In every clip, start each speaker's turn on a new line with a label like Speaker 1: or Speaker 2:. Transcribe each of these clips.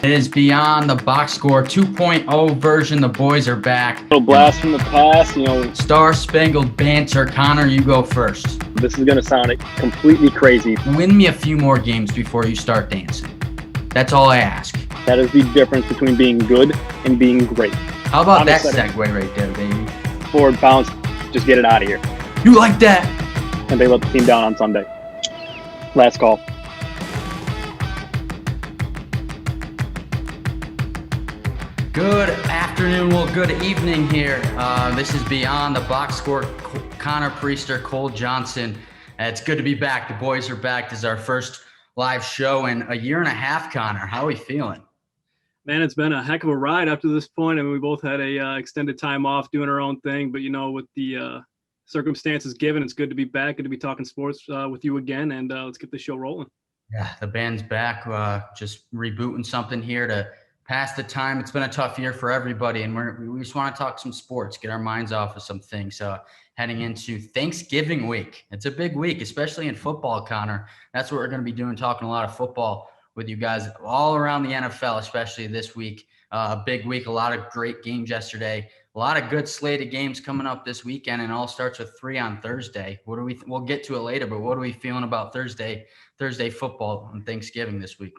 Speaker 1: It is Beyond the Box Score 2.0 version. The boys are back.
Speaker 2: Little blast from the past,
Speaker 1: Star Spangled Banter. Connor, you go first.
Speaker 2: This is going to sound completely crazy.
Speaker 1: Win me a few more games before you start dancing. That's all I ask.
Speaker 2: That is the difference between being good and being great.
Speaker 1: How about that segue right there, baby?
Speaker 2: Forward bounce, just get it out of here.
Speaker 1: You like that?
Speaker 2: And they let the team down on Sunday. Last call.
Speaker 1: Good afternoon, well, good evening here. This is Beyond the Box Score. Connor Priester, Cole Johnson. It's good to be back. The boys are back. This is our first live show in a year and a half, Connor. How are we feeling?
Speaker 3: Man, it's been a heck of a ride up to this point. I mean, we both had a extended time off doing our own thing, but, with the circumstances given, it's good to be back, good to be talking sports with you again, and let's get the show rolling.
Speaker 1: Yeah, the band's back, just rebooting something here to pass the time. It's been a tough year for everybody, and we just want to talk some sports, get our minds off of some things. Heading into Thanksgiving week. It's a big week, especially in football, Connor. That's what we're going to be doing, talking a lot of football with you guys all around the NFL, especially this week. A big week, a lot of great games yesterday, a lot of good slated games coming up this weekend, and it all starts with 3 on Thursday. We'll get to it later, but what are we feeling about Thursday football on Thanksgiving this week?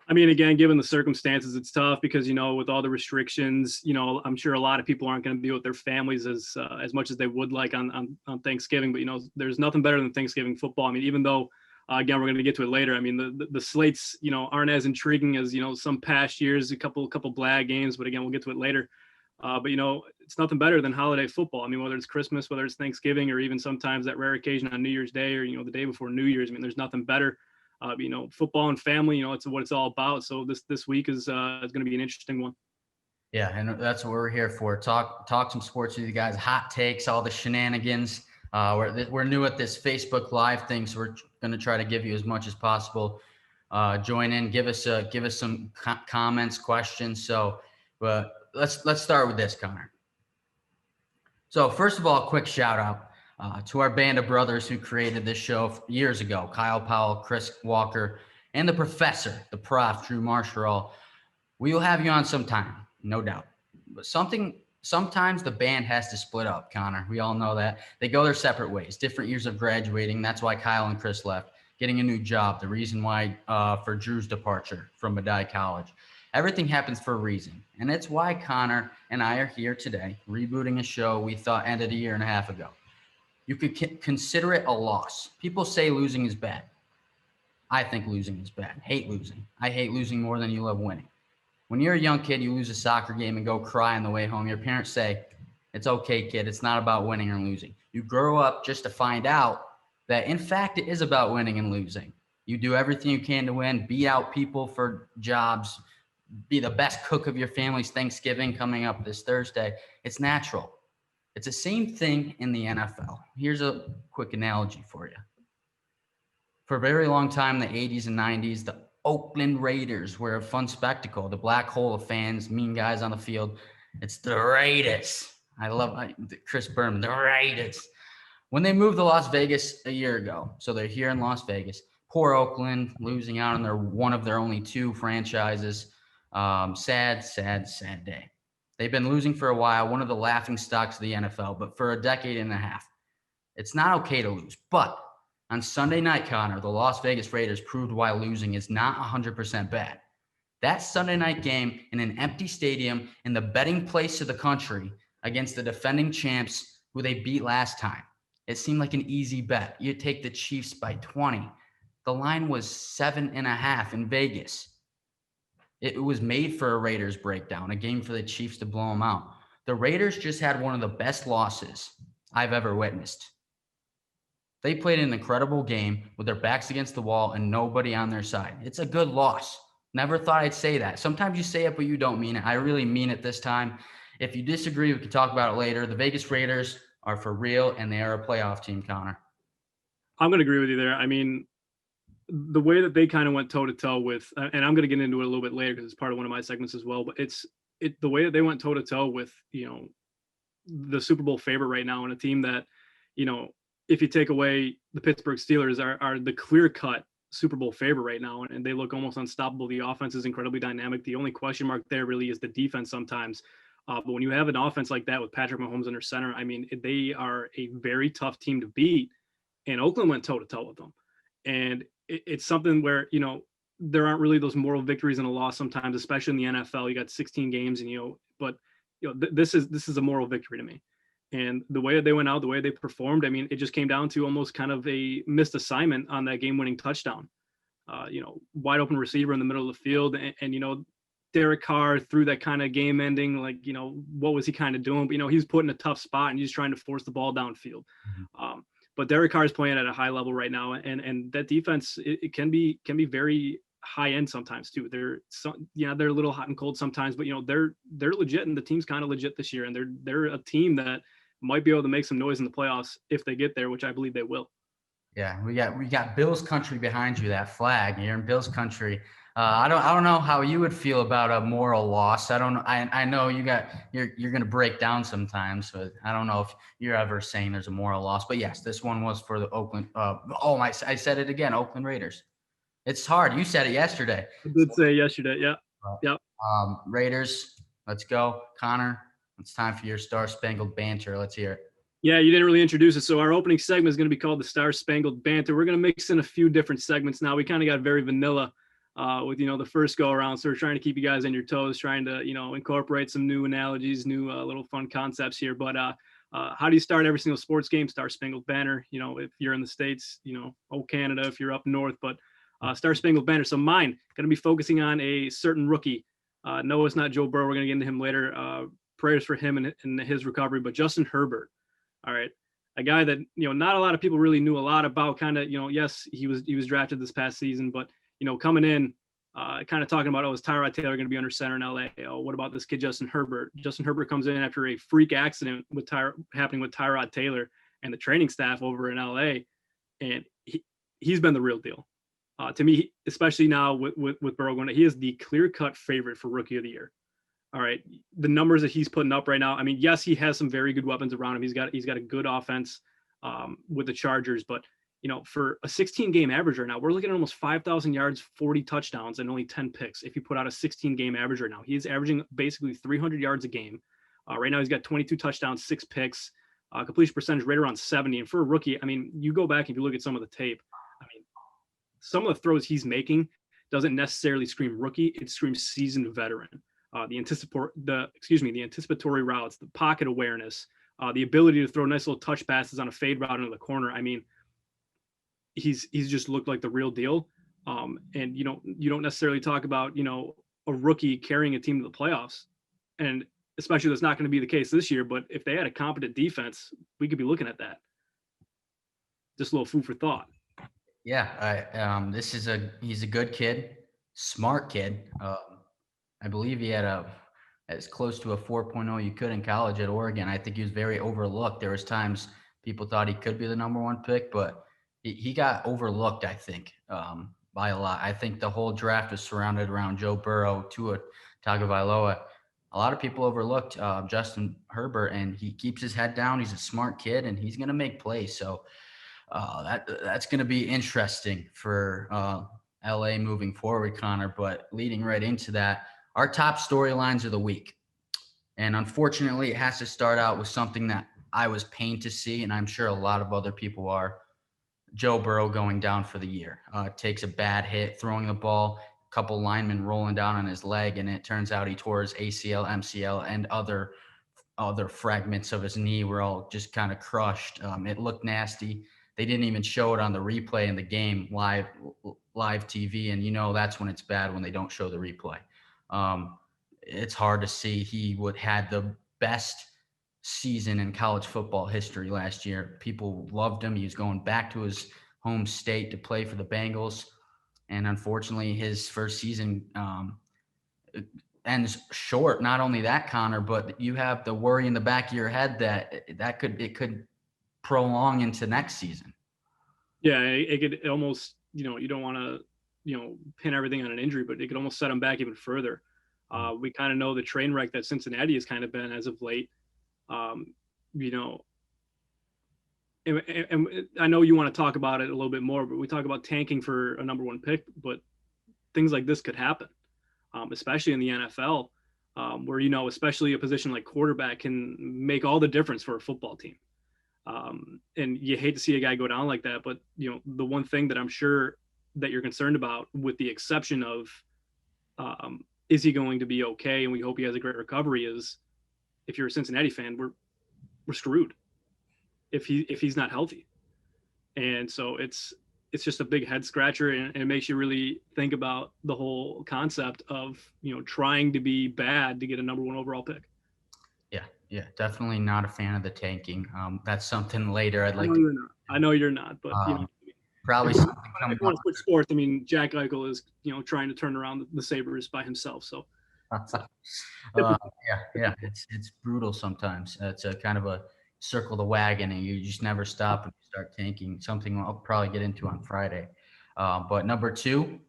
Speaker 3: I mean, again, given the circumstances, it's tough because, with all the restrictions, I'm sure a lot of people aren't going to be with their families as much as they would like on Thanksgiving. But, there's nothing better than Thanksgiving football. I mean, even though, again, we're going to get to it later. I mean, the slates, aren't as intriguing as, some past years, a couple blag games. But, again, we'll get to it later. But, it's nothing better than holiday football. I mean, whether it's Christmas, whether it's Thanksgiving, or even sometimes that rare occasion on New Year's Day or, the day before New Year's. I mean, there's nothing better. Football and family, it's what it's all about. So this week is going to be an interesting one.
Speaker 1: Yeah, and that's what we're here for. Talk some sports with you guys, hot takes, all the shenanigans. We're new at this Facebook Live thing, so we're going to try to give you as much as possible. Join in, give us some comments, questions. So, let's start with this, Connor. So first of all, a quick shout out to our band of brothers who created this show years ago, Kyle Powell, Chris Walker, and the professor, the prof, Drew Marshall. We will have you on sometime, no doubt. But sometimes the band has to split up, Connor. We all know that. They go their separate ways, different years of graduating. That's why Kyle and Chris left, getting a new job, the reason why for Drew's departure from Medaille College. Everything happens for a reason. And it's why Connor and I are here today, rebooting a show we thought ended a year and a half ago. You could consider it a loss. People say losing is bad. I think losing is bad. Hate losing. I hate losing more than you love winning. When you're a young kid, you lose a soccer game and go cry on the way home. Your parents say, "It's okay, kid. It's not about winning or losing." You grow up just to find out that, in fact, it is about winning and losing. You do everything you can to win, beat out people for jobs, be the best cook of your family's Thanksgiving coming up this Thursday. It's natural. It's the same thing in the NFL. Here's a quick analogy for you. For a very long time, the 80s and 90s, the Oakland Raiders were a fun spectacle. The black hole of fans, mean guys on the field. It's the Raiders. I love Chris Berman, the Raiders. When they moved to Las Vegas a year ago, so they're here in Las Vegas. Poor Oakland, losing out on one of their only two franchises. Sad day. They've been losing for a while, one of the laughing stocks of the NFL, but for a decade and a half. It's not okay to lose. But on Sunday night, Connor, the Las Vegas Raiders proved why losing is not 100% bad. That Sunday night game in an empty stadium in the betting place of the country against the defending champs who they beat last time. It seemed like an easy bet. You take the Chiefs by 20. The line was 7.5 in Vegas. It was made for a Raiders breakdown, a game for the Chiefs to blow them out. The Raiders just had one of the best losses I've ever witnessed. They played an incredible game with their backs against the wall and nobody on their side. It's a good loss. Never thought I'd say that. Sometimes you say it, but you don't mean it. I really mean it this time. If you disagree, we can talk about it later. The Vegas Raiders are for real, and they are a playoff team, Connor.
Speaker 3: I'm going to agree with you there. I mean, the way that they kind of went toe-to-toe with, and I'm going to get into it a little bit later because it's part of one of my segments as well, but the way that they went toe-to-toe with, the Super Bowl favorite right now, and a team that, if you take away the Pittsburgh Steelers, are the clear-cut Super Bowl favorite right now, and they look almost unstoppable. The offense is incredibly dynamic. The only question mark there really is the defense sometimes. But when you have an offense like that with Patrick Mahomes under center, I mean, they are a very tough team to beat. And Oakland went toe to toe with them. And it's something where, there aren't really those moral victories and a loss sometimes, especially in the NFL. You got 16 games and, but this is a moral victory to me. And the way that they went out, the way they performed, I mean, it just came down to almost kind of a missed assignment on that game-winning touchdown. Wide open receiver in the middle of the field, and Derek Carr threw that kind of game-ending, like, what was he kind of doing? But he's put in a tough spot, and he's trying to force the ball downfield. Mm-hmm. But Derek Carr is playing at a high level right now, and that defense it can be very high end sometimes too. They're a little hot and cold sometimes, but they're legit, and the team's kind of legit this year, and they're a team that might be able to make some noise in the playoffs if they get there, which I believe they will.
Speaker 1: Yeah, we got Bills country behind you. That flag, you're in Bills country. I don't know how you would feel about a moral loss. I don't know. I know you're going to break down sometimes, but I don't know if you're ever saying there's a moral loss. But yes, this one was for the Oakland. I said it again. Oakland Raiders. It's hard. You said it yesterday.
Speaker 3: I did say yesterday. Yeah. Yep.
Speaker 1: Raiders. Let's go, Connor. It's time for your Star Spangled Banter. Let's hear it.
Speaker 3: Yeah, you didn't really introduce it. So our opening segment is going to be called the Star Spangled Banter. We're going to mix in a few different segments now. We kind of got very vanilla with the first go around. So we're trying to keep you guys on your toes, trying to incorporate some new analogies, new little fun concepts here. But how do you start every single sports game? Star Spangled Banner. If you're in the States, Canada. If you're up north, but Star Spangled Banner. So mine going to be focusing on a certain rookie. No, it's not Joe Burrow. We're going to get into him later. Prayers for him and his recovery. But Justin Herbert. All right. A guy that, not a lot of people really knew a lot about. Kind of, yes, he was drafted this past season, but, coming in, kind of talking about, is Tyrod Taylor going to be under center in LA? Oh, what about this kid, Justin Herbert? Justin Herbert comes in after a freak accident happening with Tyrod Taylor and the training staff over in LA. And he's been the real deal. To me, especially now with Burrow going, he is the clear-cut favorite for Rookie of the Year. All right, the numbers that he's putting up right now. I mean, yes, he has some very good weapons around him. He's got a good offense with the Chargers, but for a 16-game average right now, we're looking at almost 5,000 yards, 40 touchdowns, and only 10 picks. If you put out a 16-game average right now, he is averaging basically 300 yards a game. Right now, he's got 22 touchdowns, 6 picks, completion percentage right around 70. And for a rookie, I mean, you go back and you look at some of the tape. I mean, some of the throws he's making doesn't necessarily scream rookie; it screams seasoned veteran. The anticipatory routes, the pocket awareness, the ability to throw nice little touch passes on a fade route into the corner. I mean, he's just looked like the real deal. And you don't necessarily talk about a rookie carrying a team to the playoffs, and especially that's not going to be the case this year. But if they had a competent defense, we could be looking at that. Just a little food for thought.
Speaker 1: Yeah, he's a good kid, smart kid. I believe he had as close to a 4.0 you could in college at Oregon. I think he was very overlooked. There was times people thought he could be the number one pick, but he got overlooked, I think, by a lot. I think the whole draft was surrounded around Joe Burrow, Tua Tagovailoa. A lot of people overlooked Justin Herbert, and he keeps his head down. He's a smart kid, and he's going to make plays. So that's going to be interesting for LA moving forward, Connor. But leading right into that, our top storylines of the week. And unfortunately, it has to start out with something that I was pained to see, and I'm sure a lot of other people are. Joe Burrow going down for the year. Takes a bad hit, throwing the ball, a couple linemen rolling down on his leg, and it turns out he tore his ACL, MCL, and other fragments of his knee were all just kind of crushed. It looked nasty. They didn't even show it on the replay in the game, live TV, and that's when it's bad, when they don't show the replay. It's hard to see. He had the best season in college football history last year. People loved him. He was going back to his home state to play for the Bengals, and unfortunately, his first season ends short. Not only that, Connor, but you have the worry in the back of your head that it could prolong into next season.
Speaker 3: Yeah, it could almost, you don't want to, pin everything on an injury, but it could almost set him back even further. We kind of know the train wreck that Cincinnati has kind of been as of late. and I know you want to talk about it a little bit more, but we talk about tanking for a number one pick, but things like this could happen, especially in the NFL, where, especially a position like quarterback can make all the difference for a football team. And you hate to see a guy go down like that, but the one thing that I'm sure that you're concerned about, with the exception of, is he going to be okay? And we hope he has a great recovery. Is, if you're a Cincinnati fan, we're screwed if he's not healthy. And so it's just a big head scratcher, and it makes you really think about the whole concept of, trying to be bad to get a number one overall pick.
Speaker 1: Yeah, definitely not a fan of the tanking. That's something later I'd like.
Speaker 3: I know you're not, but
Speaker 1: probably
Speaker 3: if
Speaker 1: something
Speaker 3: you
Speaker 1: coming
Speaker 3: want to switch sports, I mean, Jack Eichel is trying to turn around the Sabres by himself. So
Speaker 1: yeah, it's brutal sometimes. It's a kind of a circle the wagon, and you just never stop and start tanking. Something I'll probably get into on Friday. But number 2,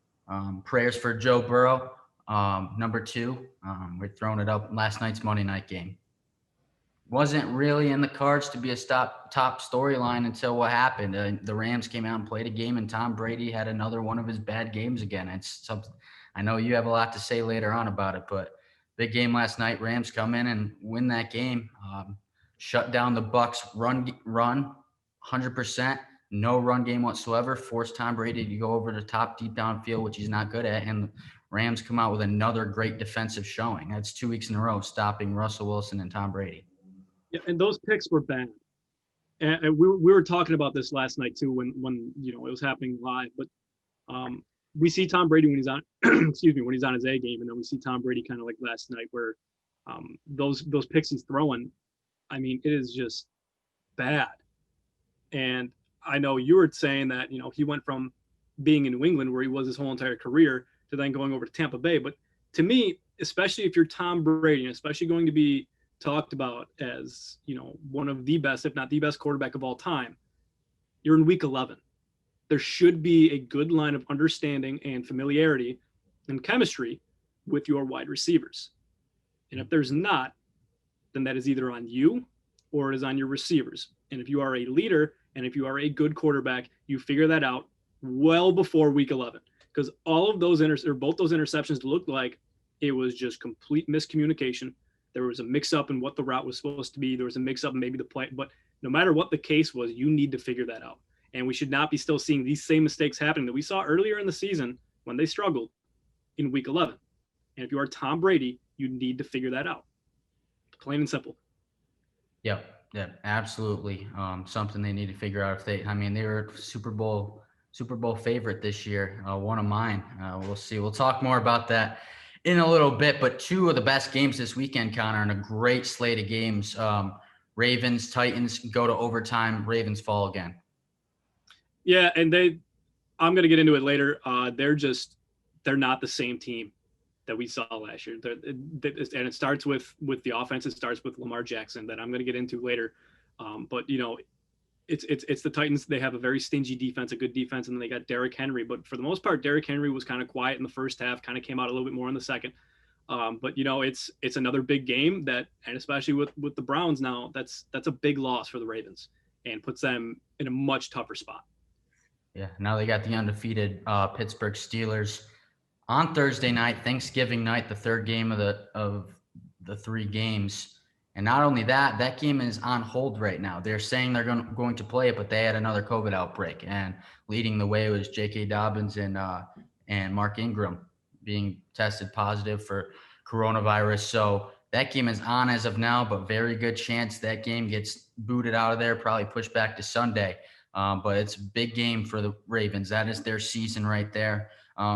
Speaker 1: prayers for Joe Burrow. Number 2, we're throwing it up. Last night's Monday night game wasn't really in the cards to be a top storyline until what happened. The Rams came out and played a game, and Tom Brady had another one of his bad games again. It's something I know you have a lot to say later on about it, but big game last night. Rams come in and win that game. Shut down the Bucs run 100%, no run game whatsoever. Forced Tom Brady to go over the top deep downfield, which he's not good at, and the Rams come out with another great defensive showing. That's 2 weeks in a row stopping Russell Wilson and Tom Brady.
Speaker 3: Yeah, and those picks were bad. And we were talking about this last night too, when it was happening live. But we see Tom Brady when he's on, when he's on his A game, and then we see Tom Brady kind of like last night, where those picks he's throwing, I mean, it is just bad. And I know you were saying that he went from being in New England, where he was his whole entire career, to then going over to Tampa Bay. But to me, especially if you're Tom Brady, and especially going to be talked about as one of the best, if not the best, quarterback of all time, you're in week 11. There should be a good line of understanding and familiarity and chemistry with your wide receivers. And if there's not, then that is either on you or it is on your receivers. And if you are a leader and if you are a good quarterback, you figure that out well before week 11, because all of those both those interceptions looked like it was just complete miscommunication. There was a mix-up in what the route was supposed to be. There was a mix-up in maybe the play. But no matter what the case was, you need to figure that out. And we should not be still seeing these same mistakes happening that we saw earlier in the season when they struggled in week 11. And if you are Tom Brady, you need to figure that out. Plain and simple.
Speaker 1: Yeah, absolutely. Something they need to figure out. They were Super Bowl favorite this year. One of mine. We'll see. We'll talk more about that in a little bit, but 2 of the best games this weekend, Connor, and a great slate of games. Ravens, Titans go to overtime. Ravens fall again.
Speaker 3: Yeah, and I'm going to get into it later. They're not the same team that we saw last year. And it starts with the offense. It starts with Lamar Jackson, that I'm going to get into later. But it's the Titans. They have a very stingy defense, a good defense, and then they got Derrick Henry. But for the most part, Derrick Henry was kind of quiet in the first half, kind of came out a little bit more in the second. But it's another big game and especially with the Browns now, that's a big loss for the Ravens and puts them in a much tougher spot.
Speaker 1: Yeah, now they got the undefeated Pittsburgh Steelers on Thursday night, Thanksgiving night, the third game of the 3 games. And not only that game is on hold right now. They're saying they're going to play it, but they had another COVID outbreak, and leading the way was J.K. Dobbins and Mark Ingram being tested positive for coronavirus. So that game is on as of now, but very good chance that game gets booted out of there, probably pushed back to Sunday. But it's a big game for the Ravens. That is their season right there.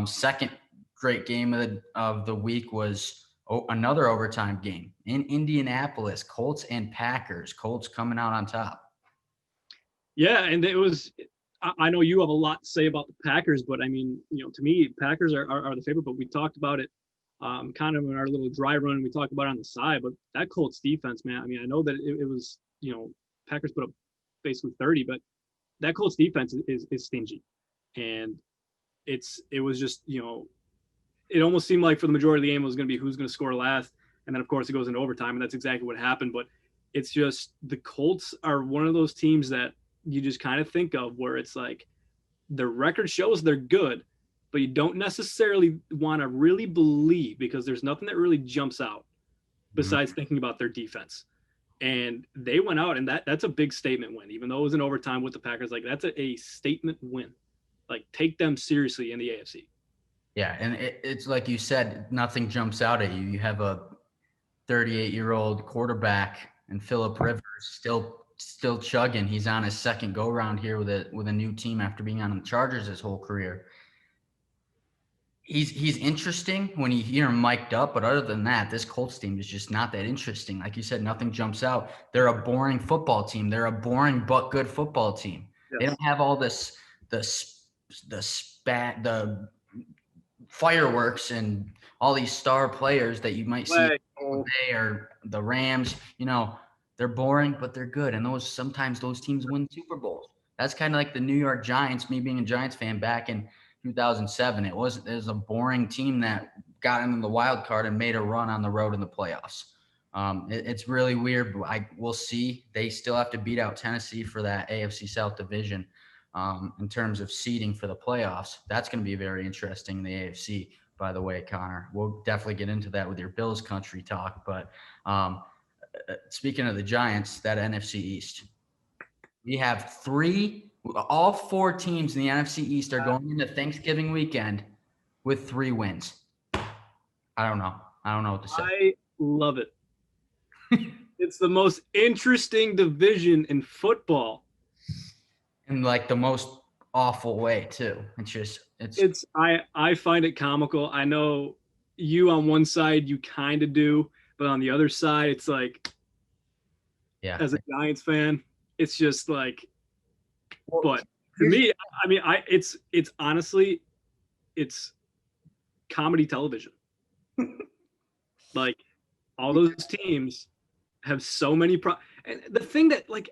Speaker 1: Second great game of the week was another overtime game in Indianapolis, Colts and Packers. Colts coming out on top.
Speaker 3: Yeah, and it was. I know you have a lot to say about the Packers, but I mean, to me, Packers are the favorite. But we talked about it kind of in our little dry run. We talked about it on the side, but that Colts defense, man. I mean, I know that it was Packers put up basically 30, but that Colts defense is stingy, and it was just it almost seemed like for the majority of the game it was going to be who's going to score last, and then of course it goes into overtime, and that's exactly what happened. But it's just the Colts are one of those teams that you just kind of think of, where it's like the record shows they're good, but you don't necessarily want to really believe, because there's nothing that really jumps out besides thinking about their defense. And they went out, and that's a big statement win, even though it was in overtime with the Packers. Like, that's a statement win. Like, take them seriously in the AFC.
Speaker 1: Yeah, and it's like you said, nothing jumps out at you. You have a 38-year-old quarterback and Phillip Rivers still chugging. He's on his second go round here with a new team after being on the Chargers his whole career. He's interesting when you hear him mic'd up, but other than that, this Colts team is just not that interesting. Like you said, nothing jumps out. They're a boring football team. They're a boring but good football team. Yes. They don't have all this the fireworks and all these star players that you might see or the Rams. You know, they're boring, but they're good. And sometimes those teams win Super Bowls. That's kind of like the New York Giants, me being a Giants fan back in 2007. It was a boring team that got into the wild card and made a run on the road in the playoffs. It's really weird, but we'll see. They still have to beat out Tennessee for that AFC South division. In terms of seeding for the playoffs, that's going to be very interesting in the AFC, by the way, Connor. We'll definitely get into that with your Bills country talk. But speaking of the Giants, that NFC East, we have all four teams in the NFC East are going into Thanksgiving weekend with 3 wins. I don't know what to say.
Speaker 3: I love it. It's the most interesting division in football.
Speaker 1: In like the most awful way too.
Speaker 3: I find it comical. I know you on one side you kind of do, but on the other side it's like, yeah, as a Giants fan, it's just like, but to me, I mean, it's honestly, it's comedy television. Like, all those teams have so many and the thing that, like,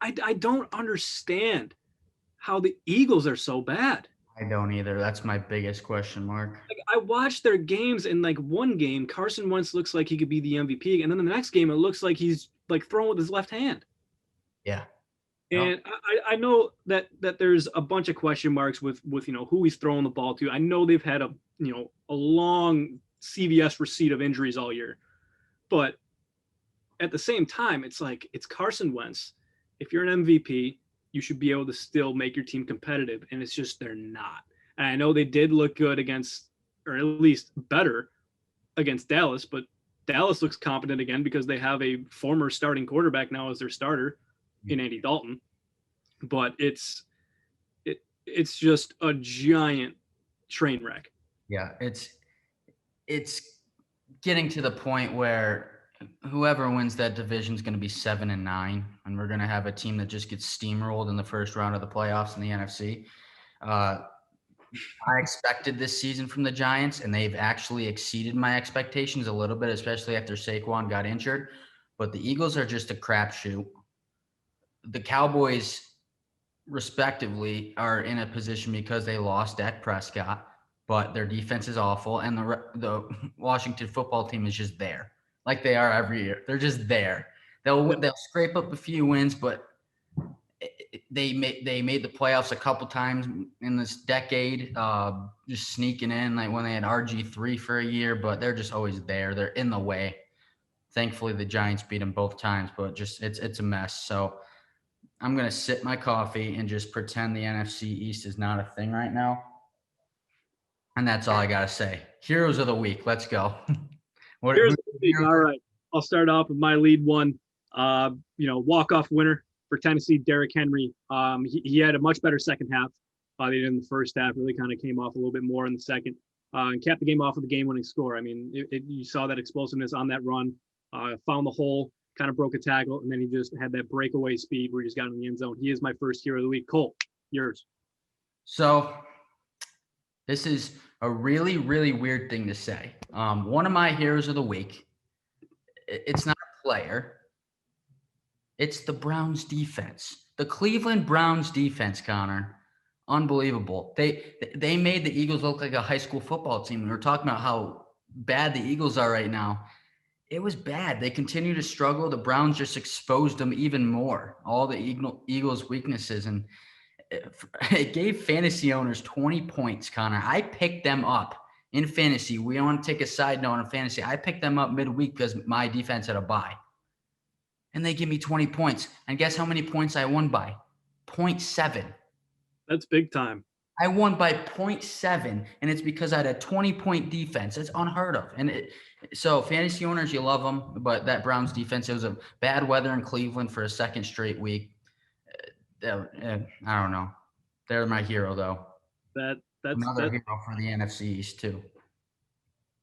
Speaker 3: I don't understand how the Eagles are so bad.
Speaker 1: I don't either. That's my biggest question mark.
Speaker 3: Like, I watched their games, and like one game, Carson Wentz looks like he could be the MVP, and then the next game, it looks like he's like throwing with his left hand.
Speaker 1: Yeah.
Speaker 3: And I know that there's a bunch of question marks with who he's throwing the ball to. I know they've had a long CVS receipt of injuries all year, but at the same time, it's like, it's Carson Wentz. If you're an MVP, you should be able to still make your team competitive. And it's just, they're not. And I know they did look good against, or at least better against Dallas, but Dallas looks competent again because they have a former starting quarterback now as their starter in Andy Dalton. But it's just a giant train wreck.
Speaker 1: Yeah, it's getting to the point where whoever wins that division is going to be 7-9, and we're going to have a team that just gets steamrolled in the first round of the playoffs in the NFC. I expected this season from the Giants, and they've actually exceeded my expectations a little bit, especially after Saquon got injured. But the Eagles are just a crapshoot. The Cowboys, respectively, are in a position because they lost Dak Prescott, but their defense is awful, and the Washington football team is just there. Like they are every year. They're just there. They'll scrape up a few wins, but they made the playoffs a couple times in this decade, just sneaking in, like when they had RG3 for a year, but they're just always there. They're in the way. Thankfully, the Giants beat them both times, but just it's a mess. So I'm going to sip my coffee and just pretend the NFC East is not a thing right now. And that's all I got to say. Heroes of the week. Let's go.
Speaker 3: All right. I'll start off with my lead one. Walk-off winner for Tennessee, Derrick Henry. He had a much better second half than in the first half. Really kind of came off a little bit more in the second, and capped the game off with a game-winning score. I mean, you saw that explosiveness on that run. Found the hole, kind of broke a tackle, and then he just had that breakaway speed where he just got in the end zone. He is my first hero of the week. Cole, yours.
Speaker 1: So this is a really, really weird thing to say. One of my heroes of the week, it's not a player. It's the Browns defense. The Cleveland Browns defense, Connor. Unbelievable. They made the Eagles look like a high school football team. We were talking about how bad the Eagles are right now. It was bad. They continue to struggle. The Browns just exposed them even more, all the Eagles' weaknesses. And it gave fantasy owners 20 points, Connor. I picked them up in fantasy. We want to take a side note on fantasy. I picked them up midweek because my defense had a bye. And they give me 20 points. And guess how many points I won by? 0.7.
Speaker 3: That's big time.
Speaker 1: I won by 0.7, and it's because I had a 20-point defense. It's unheard of. And so fantasy owners, you love them, but that Browns defense, it was a bad weather in Cleveland for a second straight week. I don't know. They're my hero, though.
Speaker 3: That's
Speaker 1: Another hero for the NFC East, too.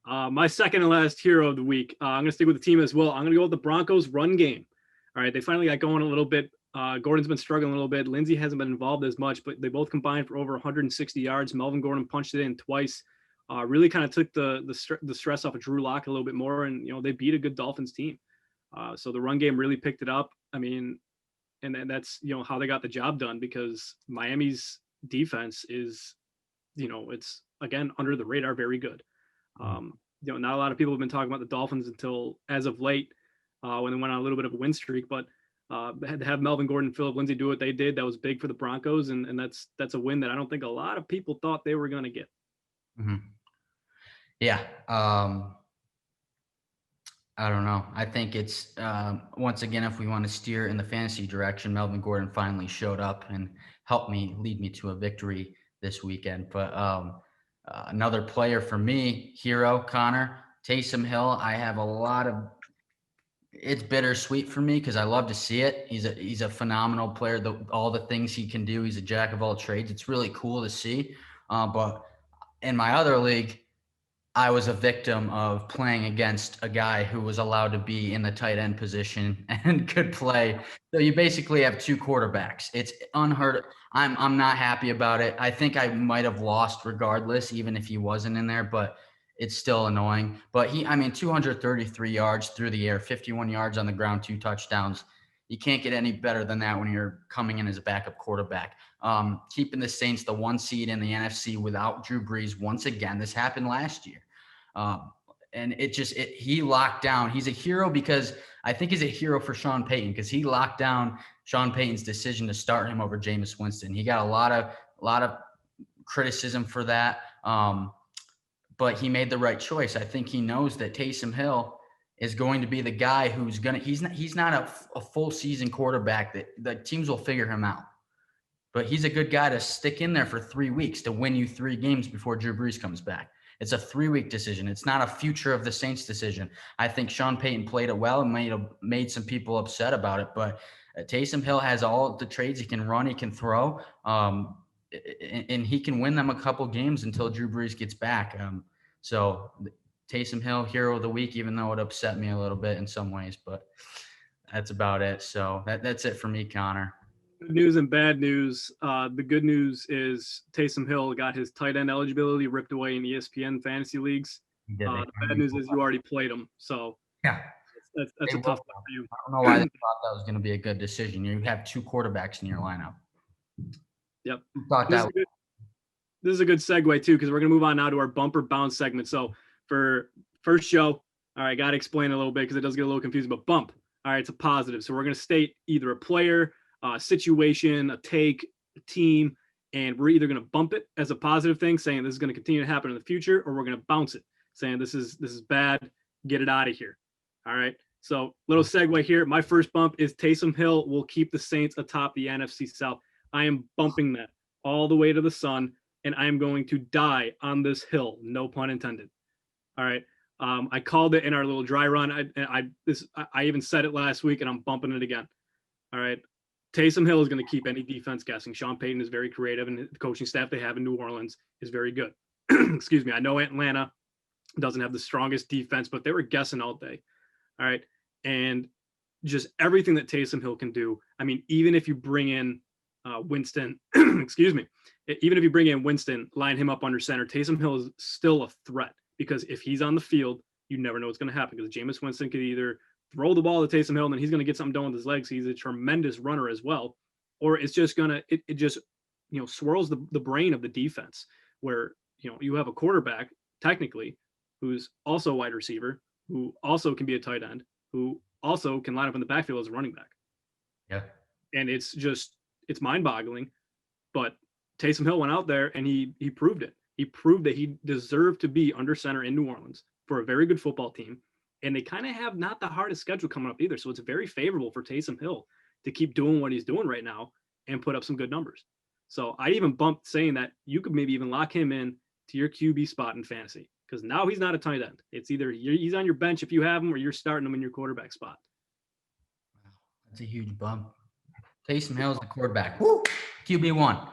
Speaker 3: My second and last hero of the week. I'm going to stick with the team as well. I'm going to go with the Broncos run game. All right, they finally got going a little bit. Gordon's been struggling a little bit. Lindsey hasn't been involved as much, but they both combined for over 160 yards. Melvin Gordon punched it in twice. Really kind of took the stress off of Drew Lock a little bit more, and they beat a good Dolphins team. So the run game really picked it up. I mean, and that's how they got the job done, because Miami's defense is, it's again under the radar, very good. Not a lot of people have been talking about the Dolphins until as of late, when they went on a little bit of a win streak, but had to have Melvin Gordon and Philip Lindsay do what they did. That was big for the Broncos, and that's a win that I don't think a lot of people thought they were going to get.
Speaker 1: Mm-hmm. Yeah. I don't know. I think it's once again, if we want to steer in the fantasy direction, Melvin Gordon finally showed up and helped lead me to a victory this weekend. But another player for me, hero, Connor, Taysom Hill. I have a lot of. It's bittersweet for me because I love to see it. He's a phenomenal player. All the things he can do. He's a jack of all trades. It's really cool to see. But in my other league, I was a victim of playing against a guy who was allowed to be in the tight end position and could play. So you basically have two quarterbacks. It's unheard of. I'm not happy about it. I think I might have lost regardless, even if he wasn't in there, but it's still annoying. But 233 yards through the air, 51 yards on the ground, 2 touchdowns. You can't get any better than that when you're coming in as a backup quarterback. Keeping the Saints the 1 seed in the NFC without Drew Brees once again. This happened last year. And he locked down. He's a hero because I think he's a hero for Sean Payton, because he locked down Sean Payton's decision to start him over Jameis Winston. He got a lot of criticism for that. But he made the right choice. I think he knows that Taysom Hill is going to be the guy who's he's not a full season quarterback that the teams will figure him out. But he's a good guy to stick in there for 3 weeks to win you 3 games before Drew Brees comes back. It's a 3-week decision. It's not a future of the Saints decision. I think Sean Payton played it well and made some people upset about it. But Taysom Hill has all the trades. He can run, he can throw, and he can win them a couple games until Drew Brees gets back. So Taysom Hill, hero of the week, even though it upset me a little bit in some ways. But that's about it. So that's it for me, Connor.
Speaker 3: Good news and bad news. The good news is Taysom Hill got his tight end eligibility ripped away in ESPN fantasy leagues. The bad news is you already played him, so
Speaker 1: yeah,
Speaker 3: that's a tough one for you.
Speaker 1: I don't know why they thought that was going to be a good decision. You have 2 quarterbacks in your lineup.
Speaker 3: Yep.
Speaker 1: This
Speaker 3: is a good segue too, because we're going to move on now to our bumper bounce segment. So for first show, all right, got to explain a little bit because it does get a little confusing. But bump, all right, it's a positive. So we're going to state either a player, situation, a take, a team, and we're either going to bump it as a positive thing, saying this is going to continue to happen in the future, or we're going to bounce it, saying this is bad, get it out of here. All right. So little segue here. My first bump is Taysom Hill will keep the Saints atop the NFC South. I am bumping that all the way to the sun, and I am going to die on this hill. No pun intended. All right. I called it in our little dry run. I even said it last week, and I'm bumping it again. All right. Taysom Hill is going to keep any defense guessing. Sean Payton is very creative, and the coaching staff they have in New Orleans is very good. Excuse me. I know Atlanta doesn't have the strongest defense, but they were guessing all day. All right. And just everything that Taysom Hill can do. I mean, even if you bring in Winston, excuse me, even if you bring in Winston, line him up under center, Taysom Hill is still a threat, because if he's on the field, you never know what's going to happen, because Jameis Winston could either throw the ball to Taysom Hill and then he's going to get something done with his legs. He's a tremendous runner as well. Or it's just going to, it just, swirls the brain of the defense, where, you have a quarterback technically who's also a wide receiver, who also can be a tight end, who also can line up in the backfield as a running back.
Speaker 1: Yeah.
Speaker 3: And it's mind-boggling. But Taysom Hill went out there and he proved it. He proved that he deserved to be under center in New Orleans for a very good football team. And they kind of have not the hardest schedule coming up either. So it's very favorable for Taysom Hill to keep doing what he's doing right now and put up some good numbers. So I even bumped saying that you could maybe even lock him in to your QB spot in fantasy, because now he's not a tight end. It's either he's on your bench if you have him, or you're starting him in your quarterback spot.
Speaker 1: Wow, that's a huge bump. Taysom Hill is the quarterback. Woo! QB1.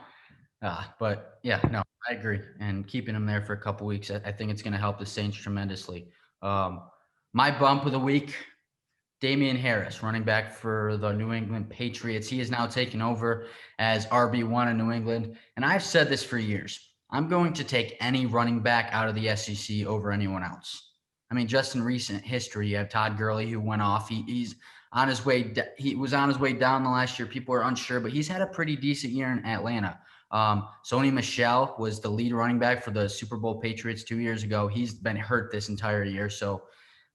Speaker 1: But yeah, no, I agree. And keeping him there for a couple weeks, I think it's going to help the Saints tremendously. My bump of the week, Damian Harris, running back for the New England Patriots. He is now taken over as RB1 in New England. And I've said this for years. I'm going to take any running back out of the SEC over anyone else. I mean, just in recent history, you have Todd Gurley, who went off. He's on his way. He was on his way down the last year. People are unsure, but he's had a pretty decent year in Atlanta. Sony Michel was the lead running back for the Super Bowl Patriots 2 years ago. He's been hurt this entire year. So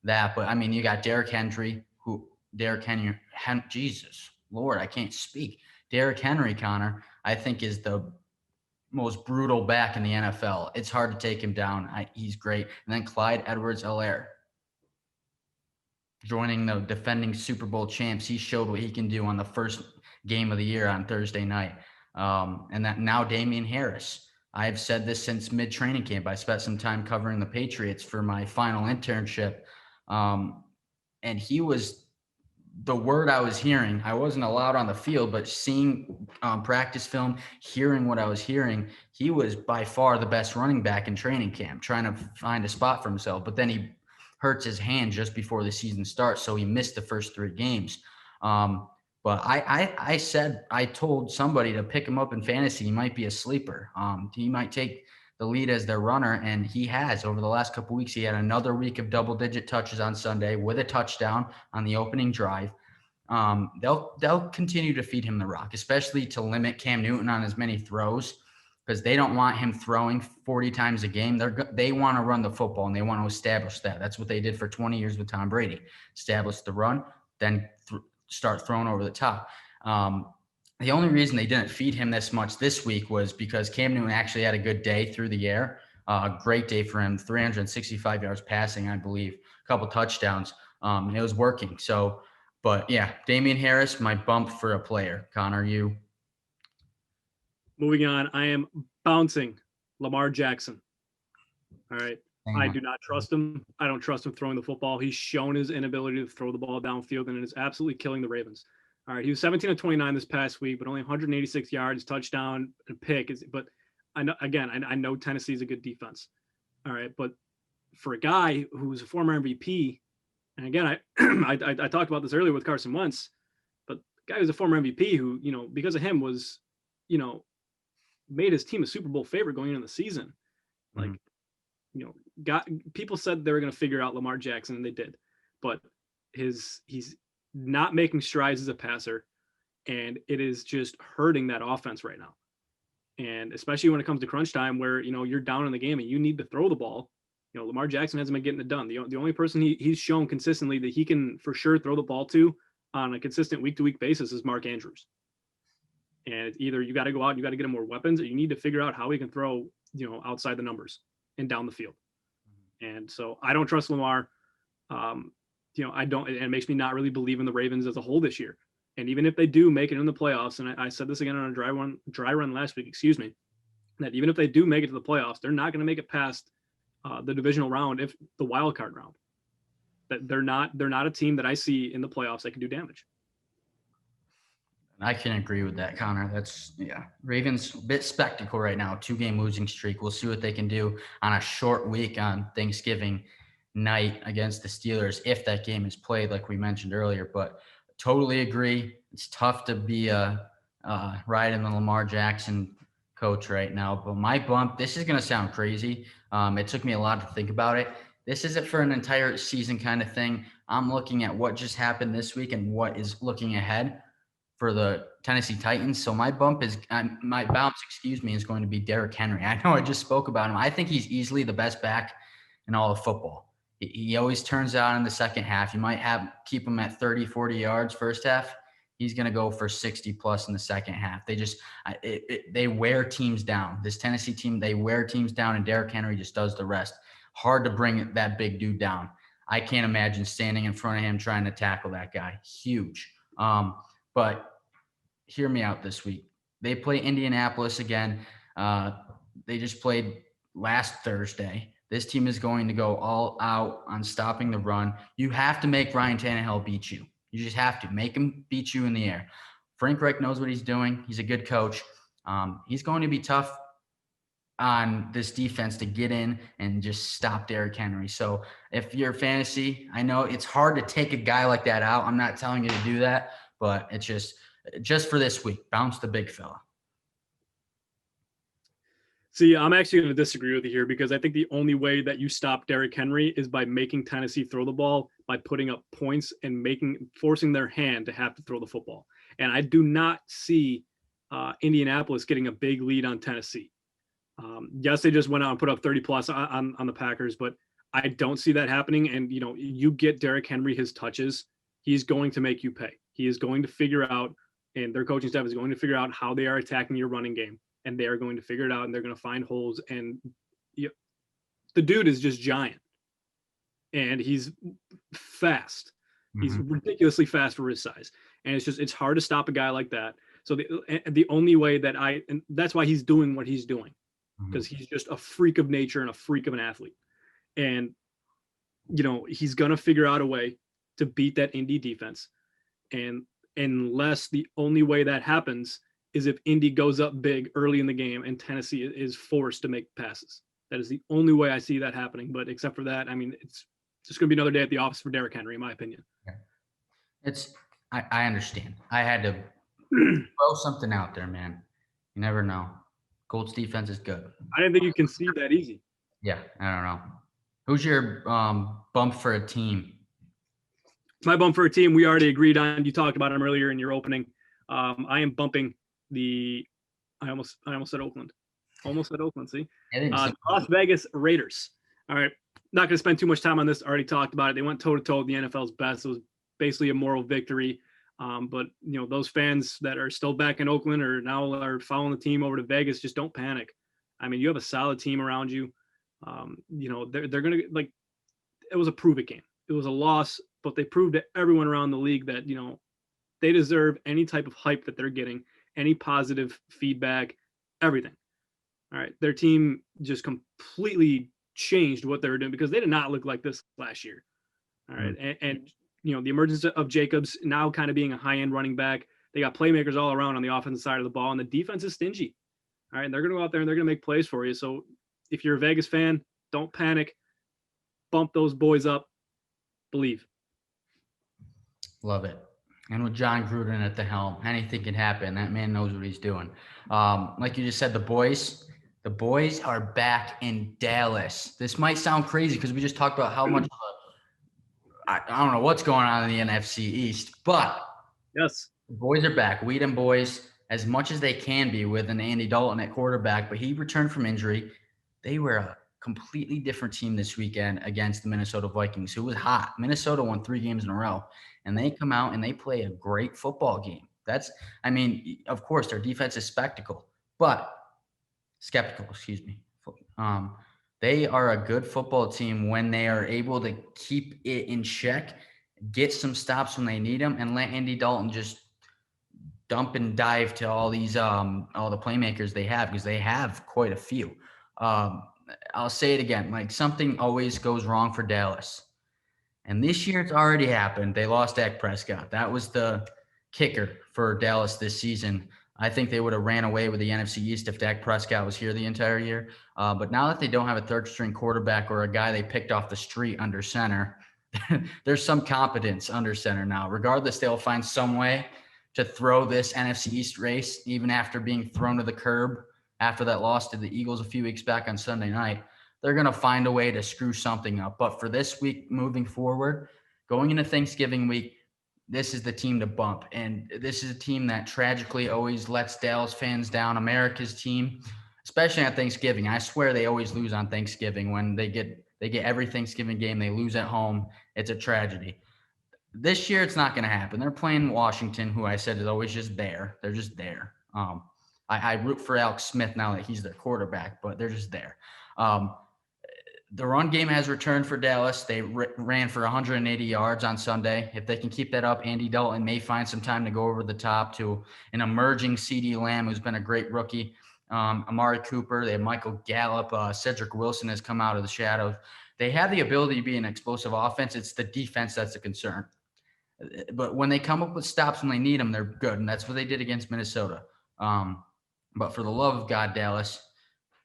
Speaker 1: but I mean, you got Jesus Lord, I can't speak. Derrick Henry, Connor, I think is the most brutal back in the NFL. It's hard to take him down. He's great. And then Clyde Edwards-Helaire, joining the defending Super Bowl champs. He showed what he can do on the first game of the year on Thursday night. And that now Damian Harris. I've said this since mid-training camp. I spent some time covering the Patriots for my final internship. And he was the word I was hearing. I wasn't allowed on the field, but seeing practice film, hearing what I was hearing, he was by far the best running back in training camp, trying to find a spot for himself. But then he hurts his hand just before the season starts, so he missed the first 3 games. But I told somebody to pick him up in fantasy. He might be a sleeper. He might take the lead as their runner, and he has over the last couple of weeks. He had another week of double-digit touches on Sunday with a touchdown on the opening drive. They'll continue to feed him the rock, especially to limit Cam Newton on as many throws, because they don't want him throwing 40 times a game. They want to run the football, and they want to establish that. That's what they did for 20 years with Tom Brady. Establish the run, then start throwing over the top. The only reason they didn't feed him this much this week was because Cam Newton actually had a good day through the air. Great day for him, 365 yards passing, I believe, a couple touchdowns. And it was working. So, but yeah, Damian Harris, my bump for a player. Connor, you?
Speaker 3: Moving on, I am bouncing Lamar Jackson. All right. I do not trust him. I don't trust him throwing the football. He's shown his inability to throw the ball downfield, and it is absolutely killing the Ravens. All right, he was 17 of 29 this past week, but only 186 yards, touchdown, and pick. But I know Tennessee is a good defense. All right, but for a guy who's a former MVP, and again, I talked about this earlier with Carson Wentz, but the guy who's a former MVP who, because of him was, made his team a Super Bowl favorite going into the season. Like, people said they were going to figure out Lamar Jackson, and they did, but he's not making strides as a passer, and it is just hurting that offense right now. And especially when it comes to crunch time, where you're down in the game and you need to throw the ball, Lamar Jackson hasn't been getting it done. The only person he's shown consistently that he can for sure throw the ball to on a consistent week-to-week basis is Mark Andrews. And either you got to go out and you got to get him more weapons, or you need to figure out how he can throw outside the numbers and down the field. And so I don't trust Lamar. I don't, and it makes me not really believe in the Ravens as a whole this year. And even if they do make it in the playoffs, and I said this again on a dry run last week, that even if they do make it to the playoffs, they're not going to make it past the divisional round, if the wild card round. That they're not a team that I see in the playoffs that can do damage.
Speaker 1: I can agree with that, Connor. Ravens a bit spectacle right now, 2-game losing streak. We'll see what they can do on a short week on Thanksgiving night against the Steelers, if that game is played, like we mentioned earlier. But totally agree. It's tough to be riding the Lamar Jackson coach right now. But my bump, this is going to sound crazy. It took me a lot to think about it. This isn't for an entire season kind of thing. I'm looking at what just happened this week and what is looking ahead for the Tennessee Titans. So my bounce, is going to be Derrick Henry. I know I just spoke about him. I think he's easily the best back in all of football. He always turns out in the second half. You might keep him at 30, 40 yards first half. He's going to go for 60 plus in the second half. They wear teams down. This Tennessee team, they wear teams down, and Derrick Henry just does the rest. Hard to bring that big dude down. I can't imagine standing in front of him trying to tackle that guy. Huge. But hear me out this week. They play Indianapolis again. They just played last Thursday. This team is going to go all out on stopping the run. You have to make Ryan Tannehill beat you. You just have to make him beat you in the air. Frank Reich knows what he's doing. He's a good coach. He's going to be tough on this defense to get in and just stop Derrick Henry. So if you're fantasy, I know it's hard to take a guy like that out. I'm not telling you to do that, but it's just for this week, bounce the big fella.
Speaker 3: See, I'm actually going to disagree with you here because I think the only way that you stop Derrick Henry is by making Tennessee throw the ball, by putting up points and forcing their hand to have to throw the football. And I do not see Indianapolis getting a big lead on Tennessee. Yes, they just went out and put up 30 plus on the Packers, but I don't see that happening. And, you get Derrick Henry his touches, he's going to make you pay. He is going to figure out, and their coaching staff is going to figure out how they are attacking your running game. And they are going to figure it out, and they're going to find holes. And the dude is just giant, and he's fast. Mm-hmm. He's ridiculously fast for his size, and it's hard to stop a guy like that. So the only way and that's why he's doing what he's doing, because he's just a freak of nature and a freak of an athlete. And he's going to figure out a way to beat that Indy defense, and unless the only way that happens is if Indy goes up big early in the game and Tennessee is forced to make passes. That is the only way I see that happening. But except for that, I mean, it's just going to be another day at the office for Derrick Henry, in my opinion.
Speaker 1: I understand. I had to throw something out there, man. You never know. Colts defense is good.
Speaker 3: I didn't think you can see that easy.
Speaker 1: Yeah, I don't know. Who's your bump for a team?
Speaker 3: My bump for a team, we already agreed on. You talked about him earlier in your opening. I am bumping I almost said Oakland. Almost said Oakland, see? Las Vegas Raiders. All right. Not going to spend too much time on this. Already talked about it. They went toe-to-toe with the NFL's best. It was basically a moral victory. But, those fans that are still back in Oakland or now are following the team over to Vegas, just don't panic. I mean, you have a solid team around you. They're going to, it was a prove-it game. It was a loss, but they proved to everyone around the league that, they deserve any type of hype that they're getting, any positive feedback, everything. All right. Their team just completely changed what they were doing because they did not look like this last year. All right. And the emergence of Jacobs now kind of being a high-end running back. They got playmakers all around on the offensive side of the ball, and the defense is stingy. All right. And they're going to go out there and they're going to make plays for you. So if you're a Vegas fan, don't panic. Bump those boys up. Believe.
Speaker 1: Love it. And with John Gruden at the helm, anything can happen. That man knows what he's doing. Like you just said, the boys are back in Dallas. This might sound crazy because we just talked about how much I don't know what's going on in the NFC East, but
Speaker 3: yes,
Speaker 1: the boys are back. Whedon boys, as much as they can be with an Andy Dalton at quarterback, but he returned from injury. They were a completely different team this weekend against the Minnesota Vikings, who was hot. Minnesota won 3 games in a row. And they come out and they play a great football game. Of course, their defense is skeptical. They are a good football team when they are able to keep it in check, get some stops when they need them, and let Andy Dalton just dump and dive to all these all the playmakers they have, because they have quite a few. I'll say it again, something always goes wrong for Dallas. And this year it's already happened. They lost Dak Prescott. That was the kicker for Dallas this season. I think they would have ran away with the NFC East if Dak Prescott was here the entire year. But now that they don't have a third-string quarterback or a guy they picked off the street under center, there's some competence under center now. Regardless, they'll find some way to throw this NFC East race, even after being thrown to the curb after that loss to the Eagles a few weeks back on Sunday night. They're going to find a way to screw something up. But for this week moving forward, going into Thanksgiving week, this is the team to bump. And this is a team that tragically always lets Dallas fans down, America's team, especially on Thanksgiving. I swear they always lose on Thanksgiving when they get They get every Thanksgiving game. They lose at home. It's a tragedy. This year, it's not going to happen. They're playing Washington, who I said is always just there. They're just there. I root for Alex Smith now that he's their quarterback, but they're just there. The run game has returned for Dallas. They ran for 180 yards on Sunday. If they can keep that up, Andy Dalton may find some time to go over the top to an emerging CeeDee Lamb, who's been a great rookie. Amari Cooper, they have Michael Gallup. Cedric Wilson has come out of the shadows. They have the ability to be an explosive offense. It's the defense that's a concern. But when they come up with stops when they need them, they're good. And that's what they did against Minnesota. But for the love of God, Dallas,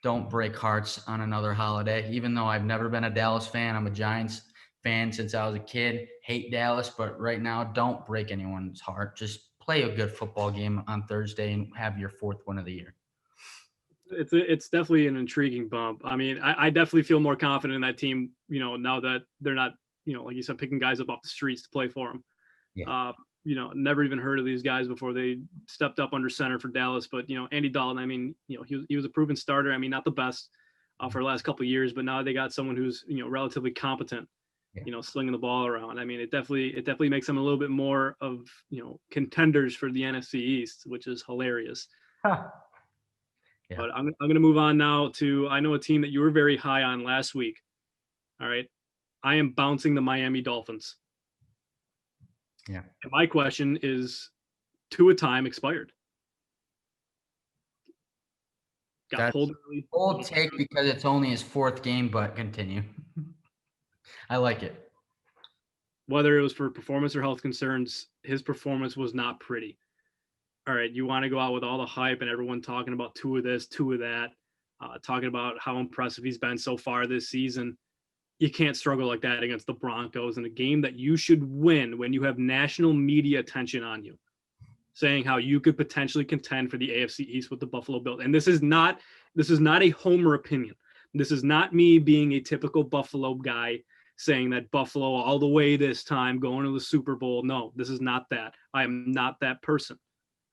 Speaker 1: don't break hearts on another holiday. Even though I've never been a Dallas fan, I'm a Giants fan since I was a kid. Hate Dallas, but right now, don't break anyone's heart. Just play a good football game on Thursday and have your 4th win of the year.
Speaker 3: It's definitely an intriguing bump. I mean, I definitely feel more confident in that team, now that they're not, like you said, picking guys up off the streets to play for them.
Speaker 1: Yeah.
Speaker 3: Never even heard of these guys before they stepped up under center for Dallas. But, Andy Dalton, I mean, he was a proven starter. I mean, not the best for the last couple of years, but now they got someone who's, relatively competent, slinging the ball around. I mean, it definitely makes them a little bit more of, contenders for the NFC East, which is hilarious.
Speaker 1: Huh.
Speaker 3: Yeah. But I'm going to move on now to, I know a team that you were very high on last week. All right. I am bouncing the Miami Dolphins.
Speaker 1: Yeah.
Speaker 3: And my question is, Tua time expired. Got pulled early.
Speaker 1: Bold take because it's only his 4th game, but continue. I like it.
Speaker 3: Whether it was for performance or health concerns, his performance was not pretty. All right, you want to go out with all the hype and everyone talking about Tua this, Tua that, talking about how impressive he's been so far this season. You can't struggle like that against the Broncos in a game that you should win when you have national media attention on you, saying how you could potentially contend for the AFC East with the Buffalo Bills. And this is not a homer opinion. This is not me being a typical Buffalo guy saying that Buffalo all the way this time going to the Super Bowl. No, this is not that. I am not that person.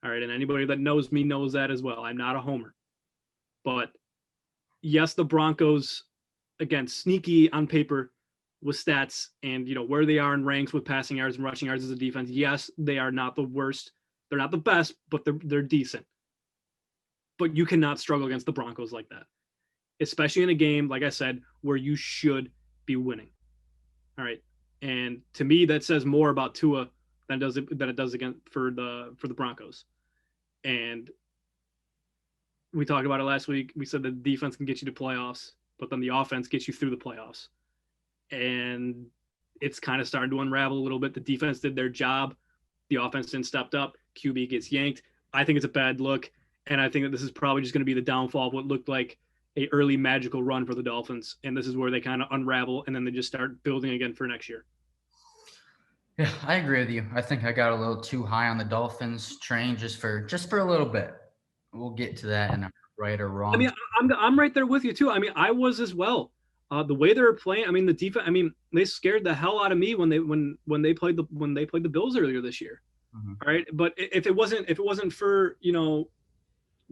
Speaker 3: All right. And anybody that knows me knows that as well. I'm not a homer. But yes, the Broncos, again, sneaky on paper with stats and, where they are in ranks with passing yards and rushing yards as a defense. Yes, they are not the worst. They're not the best, but they're decent. But you cannot struggle against the Broncos like that, especially in a game, like I said, where you should be winning. All right. And to me, that says more about Tua than it does again for the Broncos. And we talked about it last week. We said the defense can get you to playoffs, but then the offense gets you through the playoffs. And it's kind of starting to unravel a little bit. The defense did their job. The offense didn't step up. QB gets yanked. I think it's a bad look. And I think that this is probably just going to be the downfall of what looked like a early magical run for the Dolphins. And this is where they kind of unravel and then they just start building again for next year.
Speaker 1: Yeah, I agree with you. I think I got a little too high on the Dolphins train just for a little bit. We'll get to that in a right or wrong.
Speaker 3: I mean, I'm right there with you too. I mean, I was as well. The way they were playing, I mean, the defense. I mean, they scared the hell out of me when they played the Bills earlier this year.
Speaker 1: Mm-hmm.
Speaker 3: All right, but if it wasn't for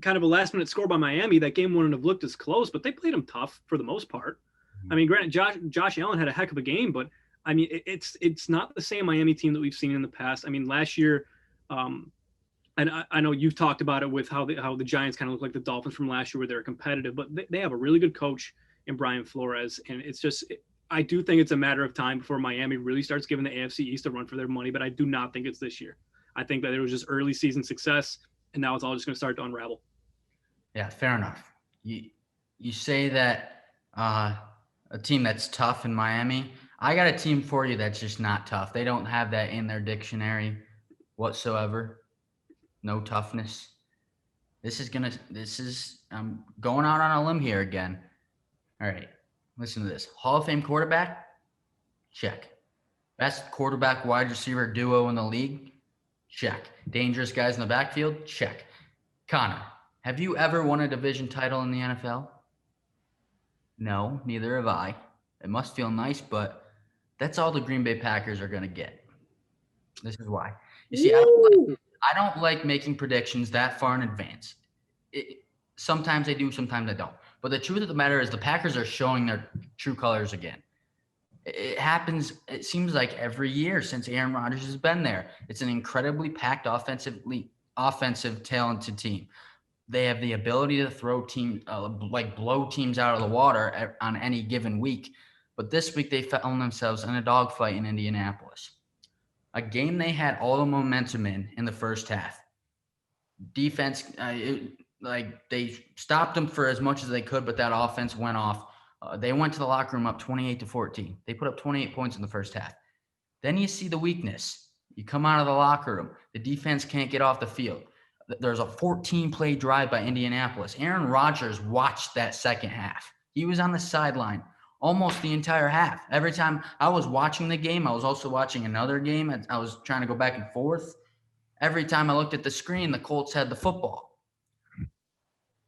Speaker 3: kind of a last minute score by Miami, that game wouldn't have looked as close. But they played them tough for the most part. Mm-hmm. I mean, granted, Josh Allen had a heck of a game, but I mean, it's not the same Miami team that we've seen in the past. I mean, last year, and I know you've talked about it with how the Giants kind of look like the Dolphins from last year, where they're competitive, but they have a really good coach in Brian Flores, and it's just I do think it's a matter of time before Miami really starts giving the AFC East a run for their money, but I do not think it's this year. I think that it was just early season success, and now it's all just going to start to unravel.
Speaker 1: Yeah, fair enough. You say that a team that's tough in Miami. I got a team for you that's just not tough. They don't have that in their dictionary whatsoever. No toughness. I'm going out on a limb here again. All right, listen to this. Hall of Fame quarterback? Check. Best quarterback wide receiver duo in the league? Check. Dangerous guys in the backfield? Check. Connor, have you ever won a division title in the NFL? No, neither have I. It must feel nice, but that's all the Green Bay Packers are going to get. This is why. You see, I don't like making predictions that far in advance. Sometimes I do, sometimes I don't. But the truth of the matter is the Packers are showing their true colors again. It happens, it seems like every year since Aaron Rodgers has been there. It's an incredibly packed offensive, talented team. They have the ability to throw blow teams out of the water on any given week. But this week they found themselves in a dogfight in Indianapolis, a game they had all the momentum in the first half. Defense, they stopped them for as much as they could, but that offense went off. They went to the locker room up 28-14. They put up 28 points in the first half. Then you see the weakness. You come out of the locker room. The defense can't get off the field. There's a 14-play drive by Indianapolis. Aaron Rodgers watched that second half. He was on the sideline almost the entire half. Every time I was watching the game, I was also watching another game. I was trying to go back and forth. Every time I looked at the screen, the Colts had the football.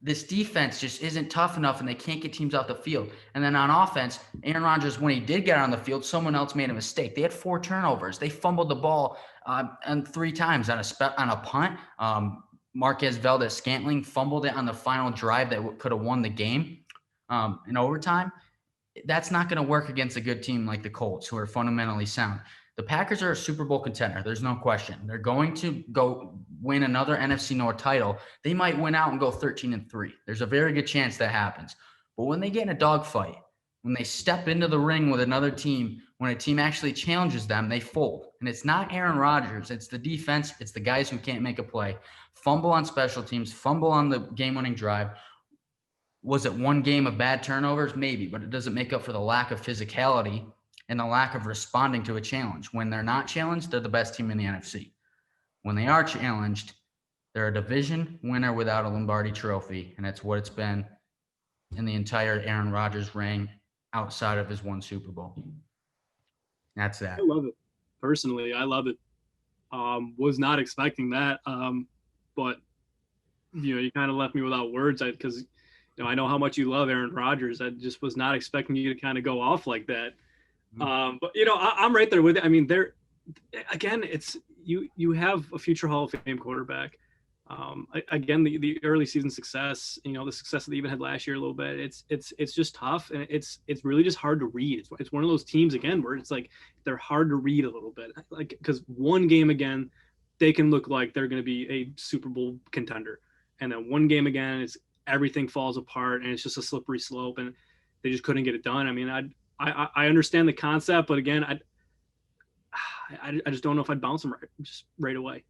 Speaker 1: This defense just isn't tough enough, and they can't get teams off the field. And then on offense, Aaron Rodgers, when he did get on the field, someone else made a mistake. They had 4 turnovers. They fumbled the ball and 3 times on a punt. Marquez Valdez-Scantling fumbled it on the final drive that could have won the game in overtime. That's not going to work against a good team like the Colts, who are fundamentally sound. The Packers are a Super Bowl contender. There's no question. They're going to go win another NFC North title. They might win out and go 13-3. There's a very good chance that happens. But when they get in a dogfight, when they step into the ring with another team, when a team actually challenges them, they fold. And it's not Aaron Rodgers. It's the defense. It's the guys who can't make a play. Fumble on special teams, fumble on the game-winning drive. Was it one game of bad turnovers? Maybe, but it doesn't make up for the lack of physicality and the lack of responding to a challenge. When they're not challenged, they're the best team in the NFC. When they are challenged, they're a division winner without a Lombardi trophy, and that's what it's been in the entire Aaron Rodgers reign outside of his one Super Bowl. That's that.
Speaker 3: I love it. Personally, I love it. Was not expecting that, but you kind of left me without words because I know how much you love Aaron Rodgers. I just was not expecting you to kind of go off like that. But I'm right there with it. I mean, again, it's you have a future Hall of Fame quarterback. Again, the early season success, the success that they even had last year a little bit. It's just tough, and it's really just hard to read. It's one of those teams again where it's like they're hard to read a little bit, like because one game again, they can look like they're going to be a Super Bowl contender, and then one game again, everything falls apart, and it's just a slippery slope, and they just couldn't get it done. I mean, I understand the concept, but again, I just don't know if I'd bounce them right away.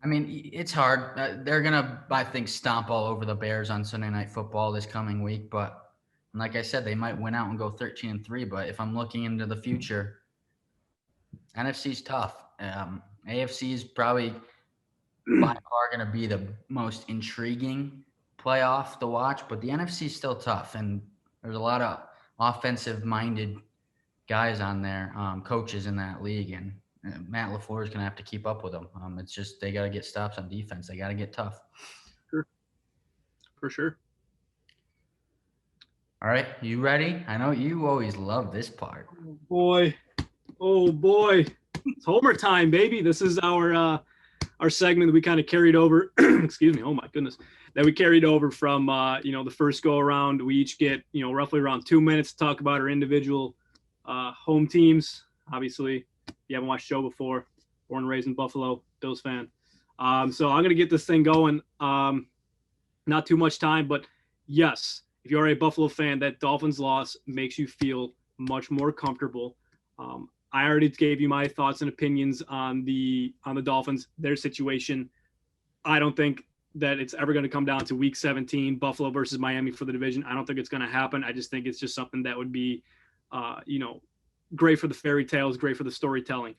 Speaker 1: I mean, it's hard. They're going to, I think, stomp all over the Bears on Sunday Night Football this coming week. But like I said, they might win out and go 13-3. But if I'm looking into the future, NFC's tough. AFC is probably by far going to be the most intriguing playoff to watch. But the NFC is still tough. And there's a lot of offensive-minded guys on there, coaches in that league. And Matt LaFleur is going to have to keep up with them. It's just they got to get stops on defense. They got to get tough.
Speaker 3: Sure. For sure.
Speaker 1: All right. You ready? I know you always love this part.
Speaker 3: Oh, boy. It's Homer time, baby. This is our segment that we kind of carried over. Excuse me. Oh, my goodness. That we carried over from, the first go around. We each get, roughly around 2 minutes to talk about our individual home teams. Obviously, you haven't watched the show before, born and raised in Buffalo, Bills fan. So I'm going to get this thing going. Not too much time, but yes, if you're a Buffalo fan, that Dolphins loss makes you feel much more comfortable. I already gave you my thoughts and opinions on the Dolphins, their situation. I don't think that it's ever going to come down to week 17, Buffalo versus Miami for the division. I don't think it's going to happen. I just think it's just something that would be, great for the fairy tales, great for the storytelling.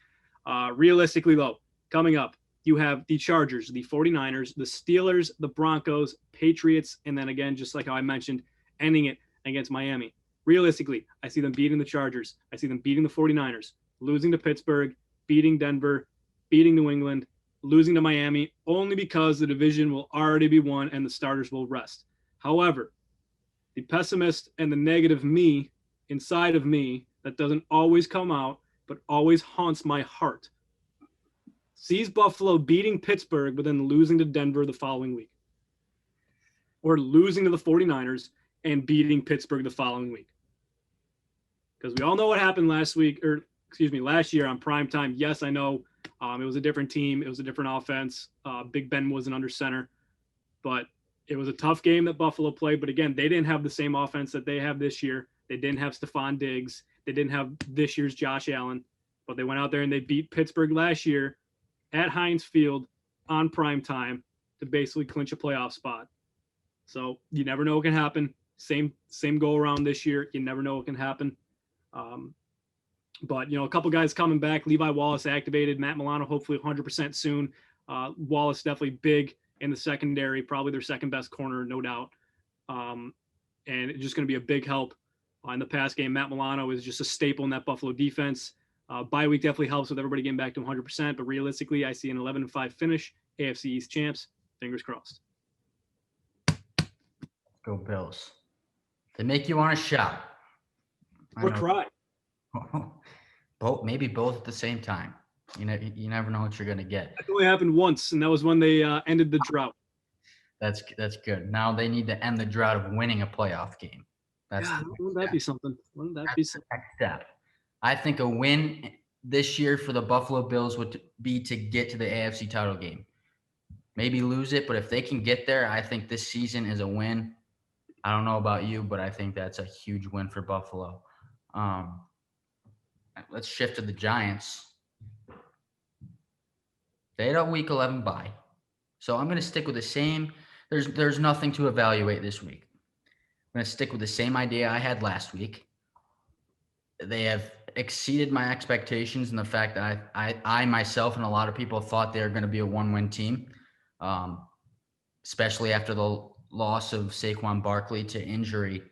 Speaker 3: Realistically, though, coming up, you have the Chargers, the 49ers, the Steelers, the Broncos, Patriots, and then again, just like how I mentioned, ending it against Miami. Realistically, I see them beating the Chargers. I see them beating the 49ers, losing to Pittsburgh, beating Denver, beating New England, losing to Miami, only because the division will already be won and the starters will rest. However, the pessimist and the negative me inside of me that doesn't always come out, but always haunts my heart, sees Buffalo beating Pittsburgh, but then losing to Denver the following week, or losing to the 49ers and beating Pittsburgh the following week. Because we all know what happened last year on prime time. Yes, I know it was a different team. It was a different offense. Big Ben wasn't under center, but it was a tough game that Buffalo played. But again, they didn't have the same offense that they have this year. They didn't have Stephon Diggs. They didn't have this year's Josh Allen, but they went out there and they beat Pittsburgh last year at Heinz Field on prime time to basically clinch a playoff spot. So you never know what can happen. Same go around this year. You never know what can happen. But, a couple guys coming back. Levi Wallace activated. Matt Milano hopefully 100% soon. Wallace definitely big in the secondary, probably their second best corner, no doubt. And it's just going to be a big help in the pass game. Matt Milano is just a staple in that Buffalo defense. Bye week definitely helps with everybody getting back to 100%. But realistically, I see an 11-5 finish. AFC East champs. Fingers crossed.
Speaker 1: Go Bills. They make you want to shout.
Speaker 3: Or cry.
Speaker 1: Maybe both at the same time. You never know what you're going to get.
Speaker 3: That only happened once, and that was when they ended the drought.
Speaker 1: That's good. Now they need to end the drought of winning a playoff game.
Speaker 3: Wouldn't that be something?
Speaker 1: Next step. I think a win this year for the Buffalo Bills would be to get to the AFC title game. Maybe lose it, but if they can get there, I think this season is a win. I don't know about you, but I think that's a huge win for Buffalo. Let's shift to the Giants. They had a week 11 bye. So I'm going to stick with the same. There's nothing to evaluate this week. I'm going to stick with the same idea I had last week. They have exceeded my expectations in the fact that I myself and a lot of people thought they were going to be a one-win team, especially after the loss of Saquon Barkley to injury.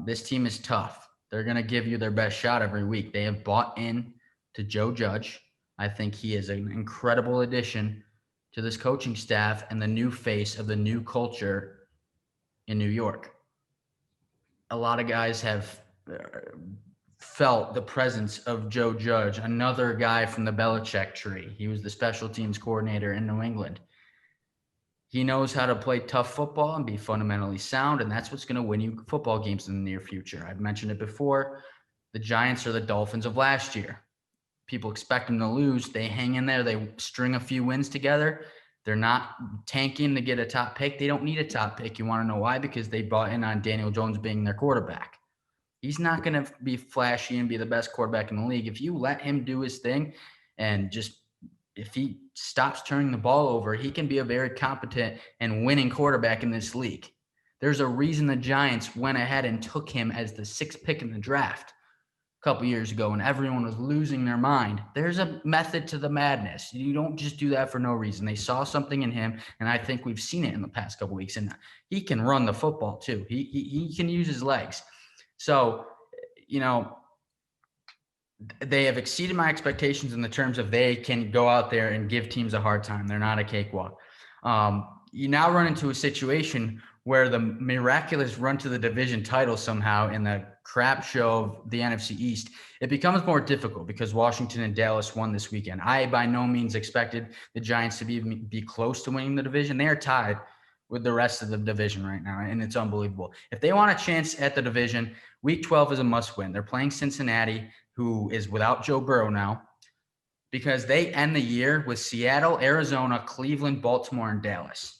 Speaker 1: This team is tough. They're going to give you their best shot every week. They have bought in to Joe Judge. I think he is an incredible addition to this coaching staff and the new face of the new culture in New York. A lot of guys have felt the presence of Joe Judge, another guy from the Belichick tree. He was the special teams coordinator in New England. He knows how to play tough football and be fundamentally sound, and that's what's going to win you football games in the near future. I've mentioned it before. The Giants are the Dolphins of last year. People expect them to lose. They hang in there. They string a few wins together. They're not tanking to get a top pick. They don't need a top pick. You want to know why? Because they bought in on Daniel Jones being their quarterback. He's not going to be flashy and be the best quarterback in the league. If you let him do his thing and just if he stops turning the ball over, he can be a very competent and winning quarterback in this league. There's a reason the Giants went ahead and took him as the 6th pick in the draft a couple years ago, and everyone was losing their mind. There's a method to the madness. You don't just do that for no reason. They saw something in him, and I think we've seen it in the past couple weeks. And he can run the football too. He can use his legs. So, they have exceeded my expectations in the terms of they can go out there and give teams a hard time. They're not a cakewalk. You now run into a situation where the miraculous run to the division title somehow in the crap show of the NFC East, it becomes more difficult because Washington and Dallas won this weekend. I by no means expected the Giants to be close to winning the division. They are tied with the rest of the division right now, and it's unbelievable. If they want a chance at the division, Week 12 is a must-win. They're playing Cincinnati, who is without Joe Burrow now, because they end the year with Seattle, Arizona, Cleveland, Baltimore, and Dallas.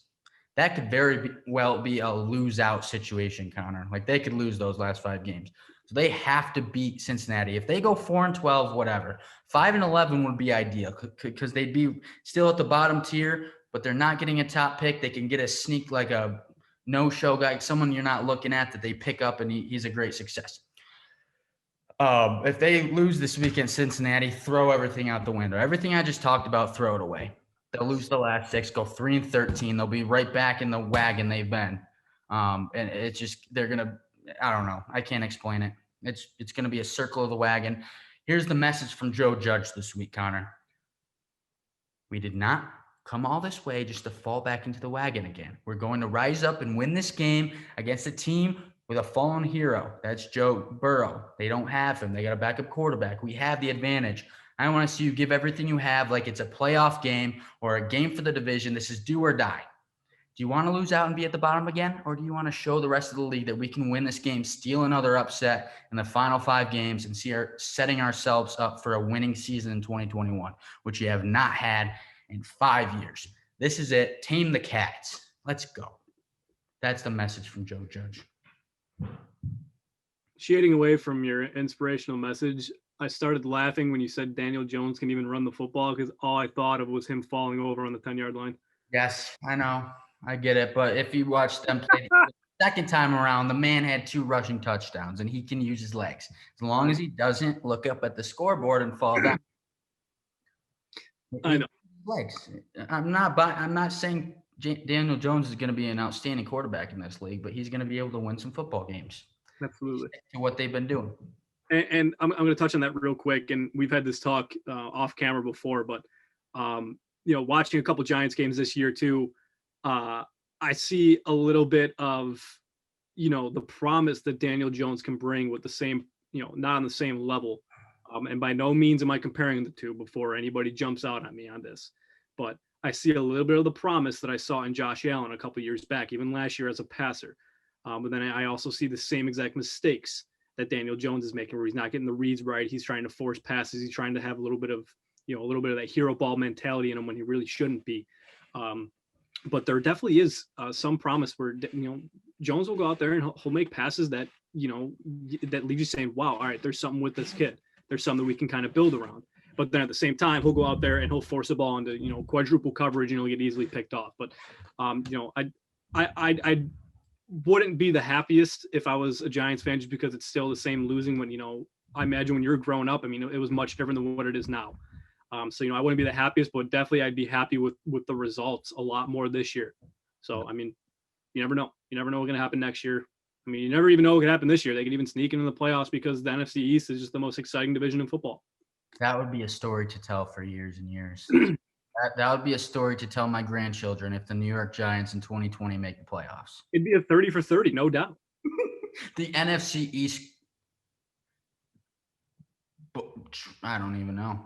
Speaker 1: That could very well be a lose-out situation, Connor. Like, they could lose those last 5 games. So they have to beat Cincinnati. If they go 4-12, whatever, 5-11 would be ideal because they'd be still at the bottom tier, but they're not getting a top pick. They can get a sneak like a no-show guy, someone you're not looking at that they pick up, and he's a great success. If they lose this weekend, Cincinnati, throw everything out the window. Everything I just talked about, throw it away. They'll lose the last 6, go 3-13. They'll be right back in the wagon they've been. And it's just they're going to – I don't know. I can't explain it. It's going to be a circle of the wagon. Here's the message from Joe Judge this week, Connor. We did not come all this way just to fall back into the wagon again. We're going to rise up and win this game against a team with a fallen hero. That's Joe Burrow. They don't have him. They got a backup quarterback. We have the advantage. I want to see you give everything you have like it's a playoff game or a game for the division. This is do or die. Do you want to lose out and be at the bottom again? Or do you want to show the rest of the league that we can win this game, steal another upset in the final 5 games, and setting ourselves up for a winning season in 2021, which you have not had in 5 years? This is it. Tame the cats. Let's go. That's the message from Joe Judge.
Speaker 3: Shading away from your inspirational message, I started laughing when you said Daniel Jones can even run the football, because all I thought of was him falling over on the 10-yard line.
Speaker 1: Yes, I know. I get it. But if you watch them play the second time around, the man had 2 rushing touchdowns, and he can use his legs. As long as he doesn't look up at the scoreboard and fall down.
Speaker 3: I know.
Speaker 1: Legs. I'm not saying Daniel Jones is going to be an outstanding quarterback in this league, but he's going to be able to win some football games.
Speaker 3: Absolutely.
Speaker 1: To what they've been doing.
Speaker 3: And I'm going to touch on that real quick. And we've had this talk off camera before, but watching a couple Giants games this year too, I see a little bit of, the promise that Daniel Jones can bring with the same, not on the same level. And by no means am I comparing the two before anybody jumps out at me on this, but I see a little bit of the promise that I saw in Josh Allen a couple years back, even last year as a passer. But then I also see the same exact mistakes that Daniel Jones is making, where he's not getting the reads right. He's trying to force passes. He's trying to have a little bit of that hero ball mentality in him when he really shouldn't be. But there definitely is some promise where, Jones will go out there and he'll make passes that, that leave you saying, wow, all right, there's something with this kid. There's something we can kind of build around. But then at the same time, he'll go out there and he'll force a ball into, quadruple coverage, and he'll get easily picked off. But, I wouldn't be the happiest if I was a Giants fan, just because it's still the same losing when, I imagine when you're growing up, it was much different than what it is now. So, I wouldn't be the happiest, but definitely I'd be happy with the results a lot more this year. So, you never know. You never know what's going to happen next year. You never even know what could happen this year. They could even sneak into the playoffs, because the NFC East is just the most exciting division in football.
Speaker 1: That would be a story to tell for years and years. That would be a story to tell my grandchildren if the New York Giants in 2020 make the playoffs.
Speaker 3: It'd be a 30 for 30, no doubt.
Speaker 1: The NFC East, I don't even know.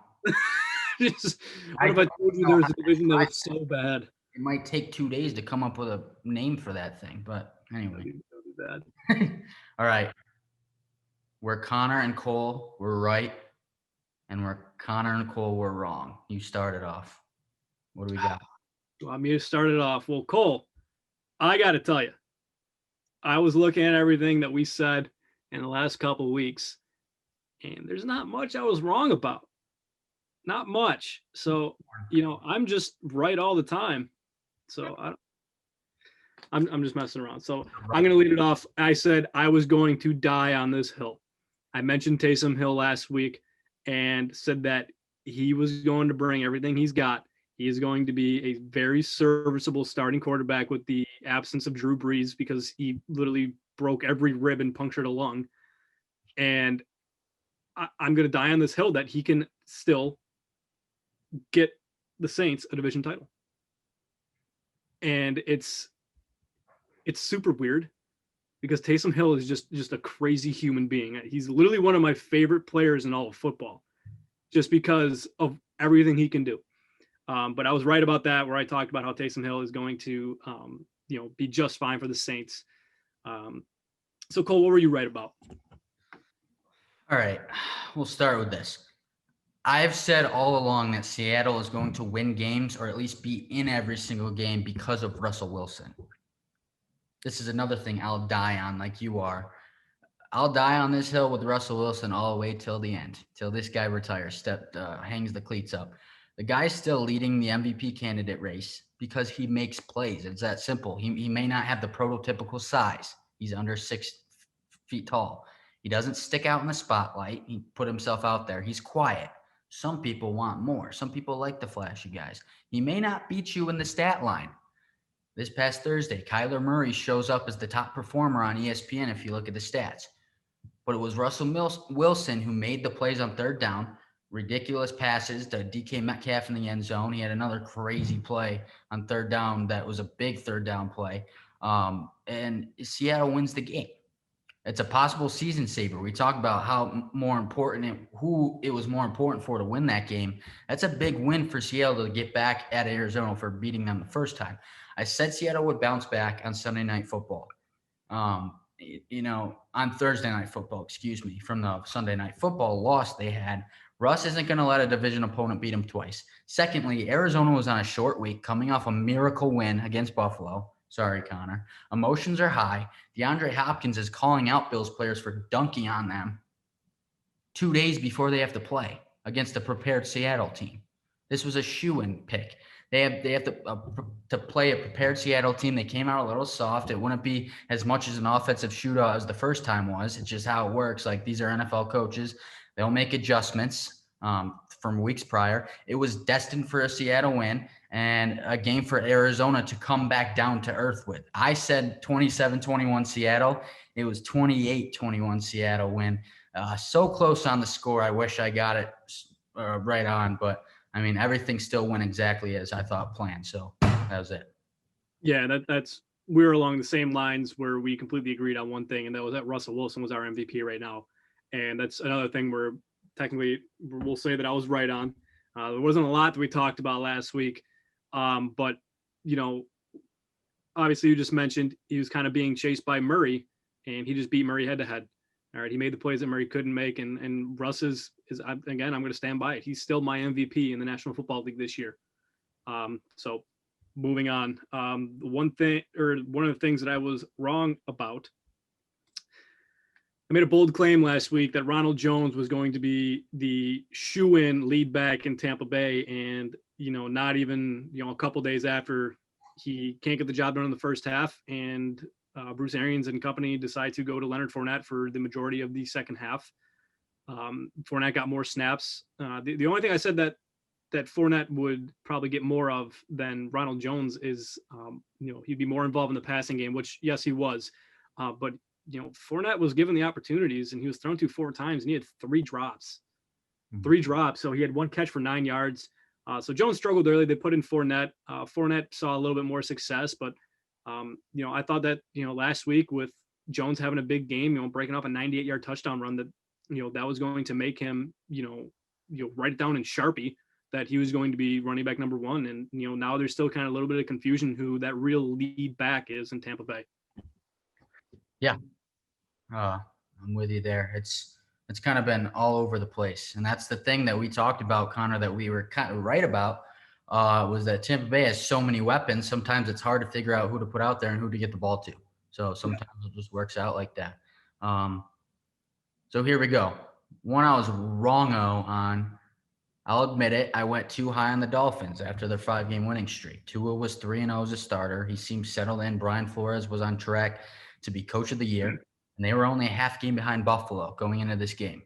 Speaker 3: What if I told you there was a division that was so bad?
Speaker 1: It might take 2 days to come up with a name for that thing, but anyway.
Speaker 3: That'd be bad.
Speaker 1: All right. Where Connor and Cole were right, and where Connor and Cole were wrong. You started off. What do we got?
Speaker 3: You want me to start it off? Well, Cole, I got to tell you, I was looking at everything that we said in the last couple of weeks, and there's not much I was wrong about. Not much. So, I'm just right all the time. So I'm just messing around. So I'm going to lead it off. I said I was going to die on this hill. I mentioned Taysom Hill last week and said that he was going to bring everything he's got. He is going to be a very serviceable starting quarterback with the absence of Drew Brees, because he literally broke every rib and punctured a lung. And I'm going to die on this hill that he can still get the Saints a division title. And it's super weird, because Taysom Hill is just a crazy human being. He's literally one of my favorite players in all of football, just because of everything he can do. But I was right about that, where I talked about how Taysom Hill is going to, be just fine for the Saints. So Cole, what were you right about?
Speaker 1: All right, we'll start with this. I've said all along that Seattle is going to win games, or at least be in every single game, because of Russell Wilson. This is another thing I'll die on, like you are. I'll die on this hill with Russell Wilson all the way till the end, till this guy retires, hangs the cleats up. The guy's still leading the MVP candidate race because he makes plays. It's that simple. He may not have the prototypical size. He's under 6 feet tall. He doesn't stick out in the spotlight. He put himself out there. He's quiet. Some people want more. Some people like the flashy guys. He may not beat you in the stat line. This past Thursday, Kyler Murray shows up as the top performer on ESPN if you look at the stats. But it was Russell Wilson who made the plays on third down, ridiculous passes to DK Metcalf in the end zone. He had another crazy play on third down that was a big third down play. And Seattle wins the game. It's a possible season saver. We talk about how who it was more important for to win that game. That's a big win for Seattle to get back at Arizona for beating them the first time. I said Seattle would bounce back on Sunday Night Football. On Thursday Night Football, excuse me, from the Sunday Night Football loss they had. Russ isn't going to let a division opponent beat him twice. Secondly, Arizona was on a short week coming off a miracle win against Buffalo. Sorry, Connor. Emotions are high. DeAndre Hopkins is calling out Bills players for dunking on them 2 days before they have to play against a prepared Seattle team. This was a shoo-in pick. They have to play a prepared Seattle team. They came out a little soft. It wouldn't be as much as an offensive shootout as the first time was. It's just how it works. Like, these are NFL coaches. They'll make adjustments from weeks prior. It was destined for a Seattle win and a game for Arizona to come back down to earth with. I said 27-21 Seattle. It was 28-21 Seattle win. So close on the score. I wish I got it right on, but I mean, everything still went exactly as I thought planned. So that was it.
Speaker 3: Yeah, we're along the same lines where we completely agreed on one thing, and that was that Russell Wilson was our MVP right now. And that's another thing where technically we'll say that I was right on. There wasn't a lot that we talked about last week. But, obviously you just mentioned he was kind of being chased by Murray, and he just beat Murray head to head. All right. He made the plays that Murray couldn't make. And Russ is again, I'm going to stand by it. He's still my MVP in the National Football League this year. So moving on, one of the things that I was wrong about, I made a bold claim last week that Ronald Jones was going to be the shoe-in lead back in Tampa Bay. And, not even, a couple days after, he can't get the job done in the first half. And Bruce Arians and company decide to go to Leonard Fournette for the majority of the second half. Fournette got more snaps. The only thing I said that Fournette would probably get more of than Ronald Jones is, he'd be more involved in the passing game, which, yes, he was. But Fournette was given the opportunities, and he was thrown to 4 times, and he had 3 drops.
Speaker 1: Mm-hmm.
Speaker 3: 3 drops. So he had 1 catch for 9 yards. So Jones struggled early. They put in Fournette. Fournette saw a little bit more success, but I thought that, last week with Jones having a big game, breaking off a 98-yard touchdown run, that, that was going to make him, write it down in Sharpie that he was going to be running back number 1. And, now there's still kind of a little bit of confusion who that real lead back is in Tampa Bay.
Speaker 1: Yeah. I'm with you there. It's kind of been all over the place. And that's the thing that we talked about, Connor, that we were kind of right about, was that Tampa Bay has so many weapons. Sometimes it's hard to figure out who to put out there and who to get the ball to. So sometimes it just works out like that. So here we go. One I was wrong-o on. I'll admit it. I went too high on the Dolphins after their 5-game winning streak. Tua was 3-0 as a starter. He seemed settled in. Brian Flores was on track to be coach of the year, and they were only a half game behind Buffalo going into this game.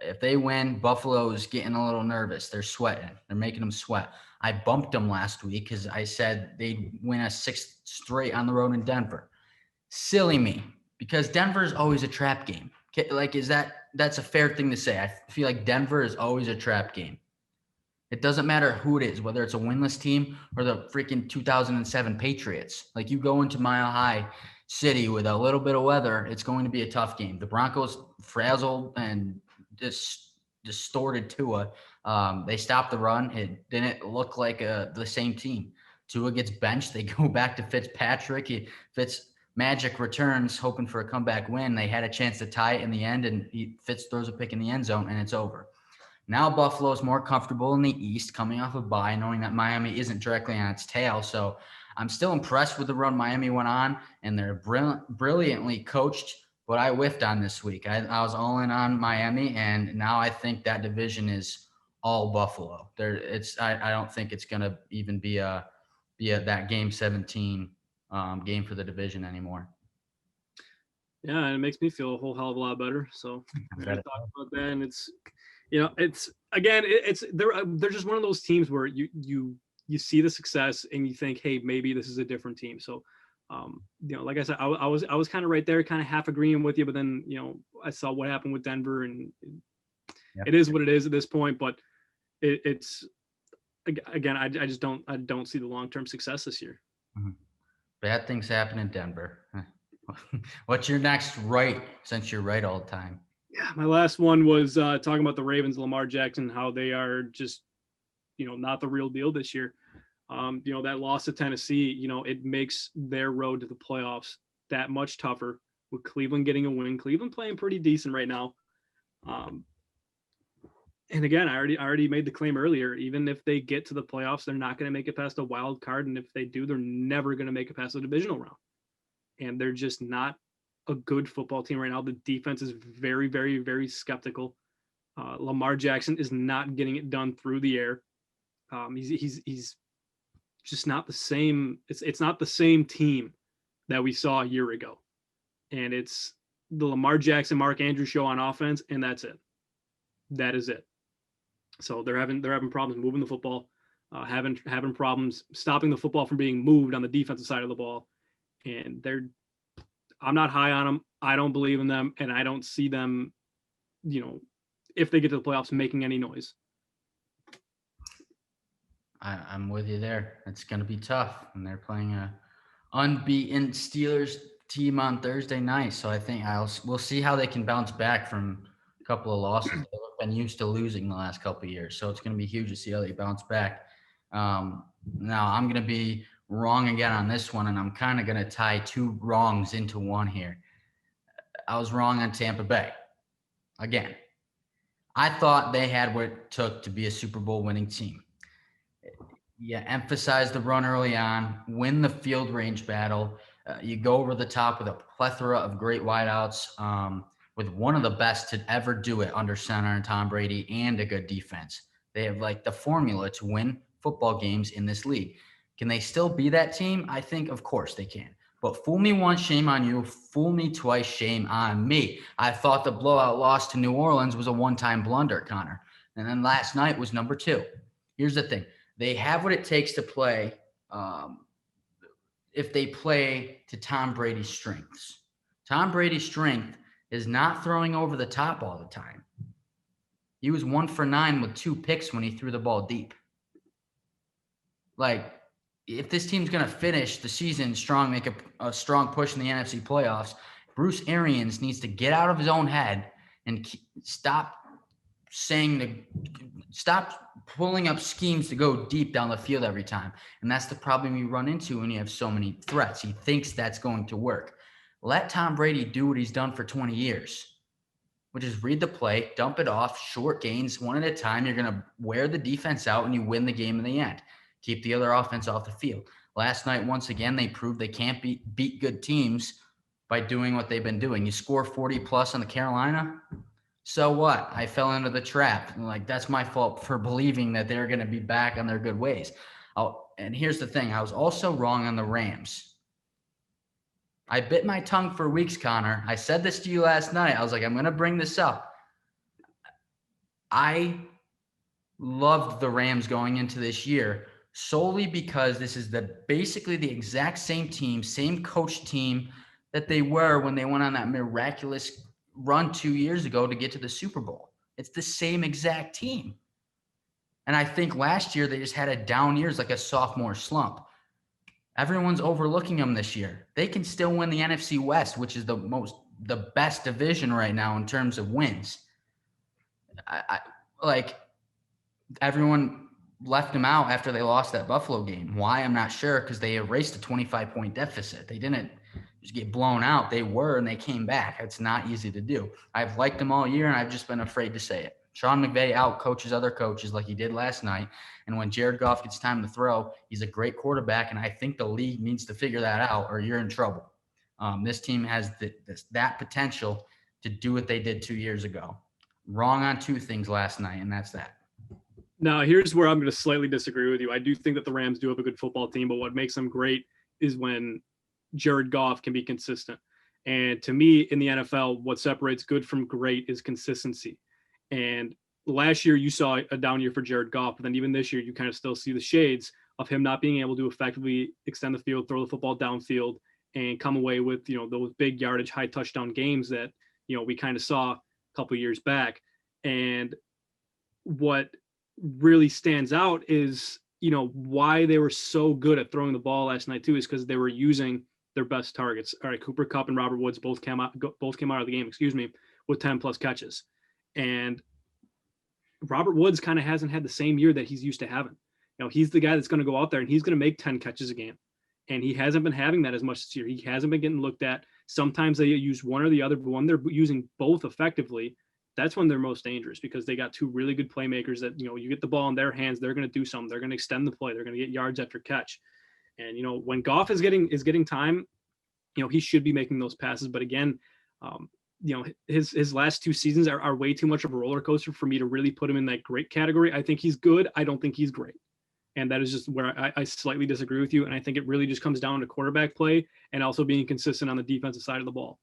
Speaker 1: If they win, Buffalo's getting a little nervous. They're sweating. They're making them sweat. I bumped them last week because I said they'd win a 6th straight on the road in Denver. Silly me, because Denver is always a trap game. Like, that's a fair thing to say. I feel like Denver is always a trap game. It doesn't matter who it is, whether it's a winless team or the freaking 2007 Patriots. Like, you go into Mile High City with a little bit of weather, it's going to be a tough game. The Broncos frazzled and distorted Tua. They stopped the run. It didn't look like the same team. Tua gets benched. They go back to Fitzpatrick. Magic returns, hoping for a comeback win. They had a chance to tie it in the end, and Fitz throws a pick in the end zone, and it's over. Now Buffalo is more comfortable in the East, coming off a bye, knowing that Miami isn't directly on its tail. So I'm still impressed with the run Miami went on, and they're brilliantly coached, but I whiffed on this week. I was all in on Miami, and now I think that division is all Buffalo. I don't think it's going to even be that Game 17 game for the division anymore.
Speaker 3: Yeah, and it makes me feel a whole hell of a lot better. So I talked about that, and it's they're just one of those teams where you see the success and you think, hey, maybe this is a different team. So like I said, I was kind of right there, kind of half agreeing with you, but then I saw what happened with Denver, and it is what it is at this point. But it's again, I don't see the long-term success this year.
Speaker 1: Mm-hmm. Bad things happen in Denver. What's your next right, since you're right all the time?
Speaker 3: Yeah, my last one was talking about the Ravens, Lamar Jackson, how they are just, not the real deal this year. That loss to Tennessee, it makes their road to the playoffs that much tougher with Cleveland getting a win. Cleveland playing pretty decent right now. And again, I already made the claim earlier, even if they get to the playoffs, they're not going to make it past a wild card. And if they do, they're never going to make it past the divisional round. And they're just not a good football team right now. The defense is very, very, very skeptical. Lamar Jackson is not getting it done through the air. He's just not the same. It's not the same team that we saw a year ago. And it's the Lamar Jackson, Mark Andrews show on offense, and that's it. That is it. So they're having problems moving the football, having problems stopping the football from being moved on the defensive side of the ball. And I'm not high on them. I don't believe in them, and I don't see them, if they get to the playoffs, making any noise.
Speaker 1: I'm with you there. It's going to be tough, and they're playing a unbeaten Steelers team on Thursday night. So I think we'll see how they can bounce back from a couple of losses. They've been used to losing the last couple of years, so it's going to be huge to see how they bounce back. Now I'm going to be wrong again on this one, and I'm kind of going to tie two wrongs into one here. I was wrong on Tampa Bay. Again, I thought they had what it took to be a Super Bowl winning team. Emphasize the run early on, win the field range battle. You go over the top with a plethora of great wideouts, with one of the best to ever do it under center and Tom Brady, and a good defense. They have the formula to win football games in this league. Can they still be that team? I think, of course, they can. But fool me once, shame on you. Fool me twice, shame on me. I thought the blowout loss to New Orleans was a one-time blunder, Connor. And then last night was number 2. Here's the thing. They have what it takes to play if they play to Tom Brady's strengths. Tom Brady's strength is not throwing over the top all the time. He was 1 for 9 with 2 picks when he threw the ball deep. If this team's going to finish the season strong, make a strong push in the NFC playoffs, Bruce Arians needs to get out of his own head and stop pulling up schemes to go deep down the field every time. And that's the problem you run into when you have so many threats. He thinks that's going to work. Let Tom Brady do what he's done for 20 years, which is read the play, dump it off, short gains, one at a time. You're going to wear the defense out and you win the game in the end. Keep the other offense off the field. Last night, once again, they proved they can't beat good teams by doing what they've been doing. You score 40+ on the Carolina, so what? I fell into the trap. That's my fault for believing that they're going to be back on their good ways. And here's the thing. I was also wrong on the Rams. I bit my tongue for weeks, Connor. I said this to you last night. I was like, I'm going to bring this up. I loved the Rams going into this year solely because this is basically the exact same team, same coach team that they were when they went on that miraculous run 2 years ago to get to the Super Bowl. It's the same exact team. And I think last year they just had a down year, like a sophomore slump. Everyone's overlooking them this year. They can still win the NFC West, which is the best division right now in terms of wins. Everyone left them out after they lost that Buffalo game. Why? I'm not sure, because they erased a 25-point deficit. They didn't just get blown out. They were, and they came back. It's not easy to do. I've liked them all year, and I've just been afraid to say it. Sean McVay out-coaches other coaches like he did last night, and when Jared Goff gets time to throw, he's a great quarterback, and I think the league needs to figure that out or you're in trouble. This team has that potential to do what they did 2 years ago. Wrong on 2 things last night, and that's that.
Speaker 3: Now, here's where I'm going to slightly disagree with you. I do think that the Rams do have a good football team, but what makes them great is when Jared Goff can be consistent. And to me, in the NFL, what separates good from great is consistency. And last year, you saw a down year for Jared Goff, but then even this year, you kind of still see the shades of him not being able to effectively extend the field, throw the football downfield, and come away with, those big yardage, high touchdown games that, we kind of saw a couple of years back. And what really stands out is, why they were so good at throwing the ball last night too, is because they were using their best targets. All right, Cooper Kupp and Robert Woods both came out of the game, with 10+ catches. And Robert Woods kind of hasn't had the same year that he's used to having. he's the guy that's going to go out there and he's going to make 10 catches a game. And he hasn't been having that as much this year. He hasn't been getting looked at. Sometimes they use one or the other, but when they're using both effectively, that's when they're most dangerous, because they got two really good playmakers that, you get the ball in their hands, they're going to do something. They're going to extend the play. They're going to get yards after catch. And, when Goff is getting time, he should be making those passes. But again, his last two seasons are way too much of a roller coaster for me to really put him in that great category. I think he's good. I don't think he's great. And that is just where I slightly disagree with you. And I think it really just comes down to quarterback play and also being consistent on the defensive side of the ball.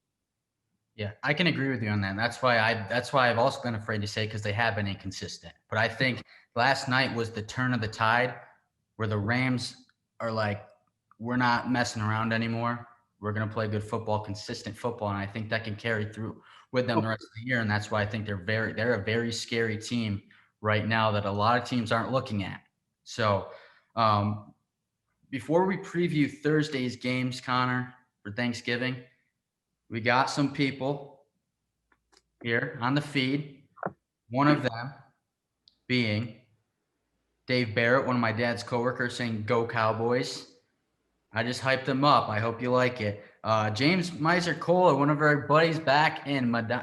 Speaker 1: Yeah, I can agree with you on that. And that's why I've also been afraid to say, because they have been inconsistent. But I think last night was the turn of the tide where the Rams are like, we're not messing around anymore. We're going to play good football, consistent football. And I think that can carry through with them the rest of the year. And that's why I think they're a very scary team right now that a lot of teams aren't looking at. So before we preview Thursday's games, Connor, for Thanksgiving, we got some people here on the feed. One of them being Dave Barrett, one of my dad's coworkers, saying, "Go Cowboys." I just hyped him up. I hope you like it. James Meiser-Cola, one of our buddies back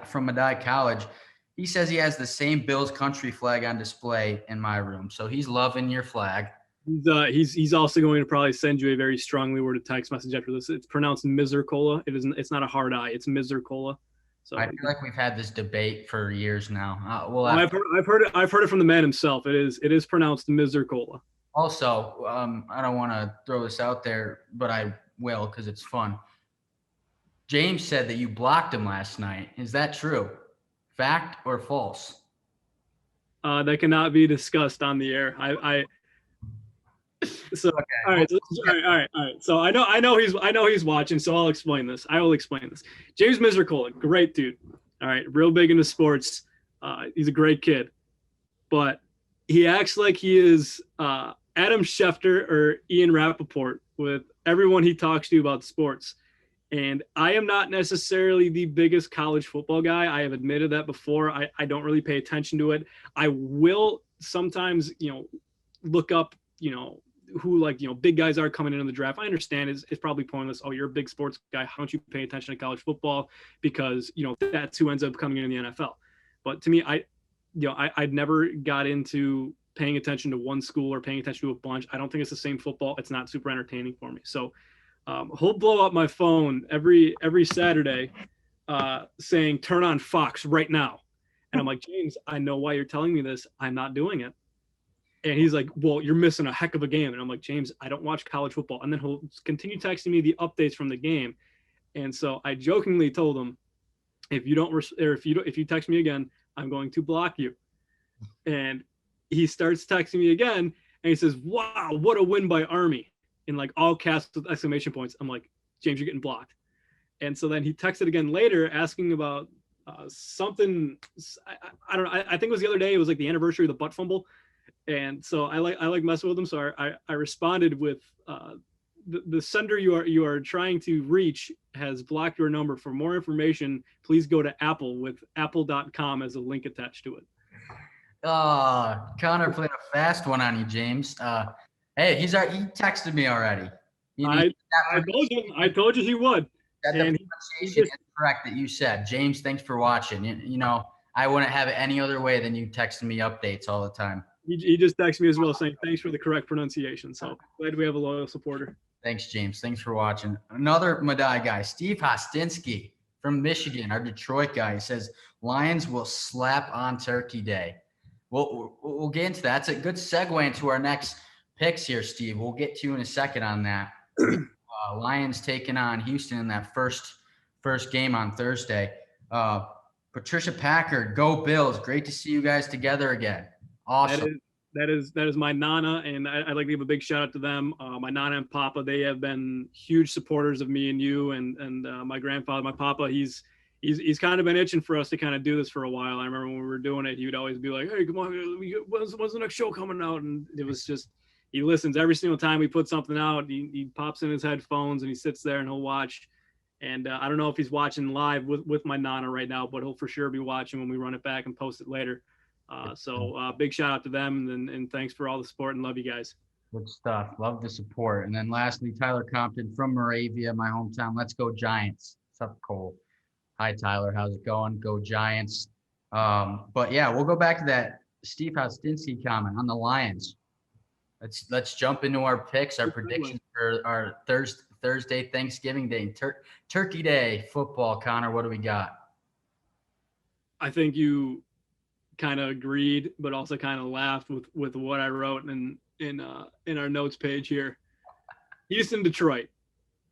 Speaker 1: from Madai College, he says he has the same Bills country flag on display in my room. So he's loving your flag.
Speaker 3: He's also going to probably send you a very strongly worded text message after this. It's pronounced Miser-Cola. It's not a hard I. It's Miser-Cola. So
Speaker 1: I feel like we've had this debate for years now.
Speaker 3: I've heard it from the man himself. It is pronounced Miser-Cola.
Speaker 1: Also, I don't want to throw this out there, but I will because it's fun. James said that you blocked him last night. Is that true? Fact or false?
Speaker 3: That cannot be discussed on the air. So okay. All right. So I know he's watching. So I'll explain this. I will explain this. James Miser-Cola, great dude. All right, real big into sports. He's a great kid, but he acts like he is Adam Schefter or Ian Rappaport with everyone he talks to about sports. And I am not necessarily the biggest college football guy. I have admitted that before. I don't really pay attention to it. I will sometimes, look up, who big guys are coming into the draft. I understand it's probably pointless. Oh, you're a big sports guy. How don't you pay attention to college football? Because, that's who ends up coming in the NFL. But to me, I'd never got into paying attention to one school or paying attention to a bunch. I don't think it's the same football. It's not super entertaining for me. So he'll blow up my phone every Saturday saying, "Turn on Fox right now." And I'm like, "James, I know why you're telling me this. I'm not doing it." And he's like, "Well, you're missing a heck of a game." And I'm like, "James, I don't watch college football." And then he'll continue texting me the updates from the game. And so I jokingly told him, if you text me again, I'm going to block you. And he starts texting me again, and he says, "Wow, what a win by Army," in like all caps with exclamation points. I'm like, "James, you're getting blocked." And so then he texted again later asking about something. I don't know. I think it was the other day. It was like the anniversary of the butt fumble. And so I like messing with him. So I responded with the sender you are trying to reach has blocked your number. For more information, please go to Apple with apple.com as a link attached to it.
Speaker 1: Connor played a fast one on you, James. Hey, he texted me already.
Speaker 3: I told you he would.
Speaker 1: That the pronunciation is correct that you said. James, thanks for watching. I wouldn't have it any other way than you texting me updates all the time.
Speaker 3: He just texted me as well saying thanks for the correct pronunciation. So glad we have a loyal supporter.
Speaker 1: Thanks, James. Thanks for watching. Another Madai guy, Steve Hostinsky from Michigan, our Detroit guy, says Lions will slap on Turkey Day. We'll get into that. That's a good segue into our next picks here, Steve. We'll get to you in a second on that. Lions taking on Houston in that first game on Thursday. Patricia Packard, go Bills. Great to see you guys together again. Awesome.
Speaker 3: That is my Nana, and I'd like to give a big shout out to them. My Nana and Papa, they have been huge supporters of me and you, and my grandfather, my Papa, he's kind of been itching for us to kind of do this for a while. I remember when we were doing it, he would always be like, "Hey, come on, when's the next show coming out?" And it was just, he listens every single time we put something out. He pops in his headphones and he sits there and he'll watch. And I don't know if he's watching live with my Nana right now, but he'll for sure be watching when we run it back and post it later. So big shout out to them, and thanks for all the support, and love you guys.
Speaker 1: Good stuff. Love the support. And then lastly, Tyler Compton from Moravia, my hometown. Let's go Giants. What's up, Cole? Hi, Tyler. How's it going? Go Giants. But yeah, we'll go back to that Steve Hostinsky comment on the Lions. Let's jump into our picks, our predictions for our Thursday, Thanksgiving Day, Turkey Day football. Connor, what do we got?
Speaker 3: I think you kind of agreed, but also kind of laughed with what I wrote in our notes page here. Houston, Detroit.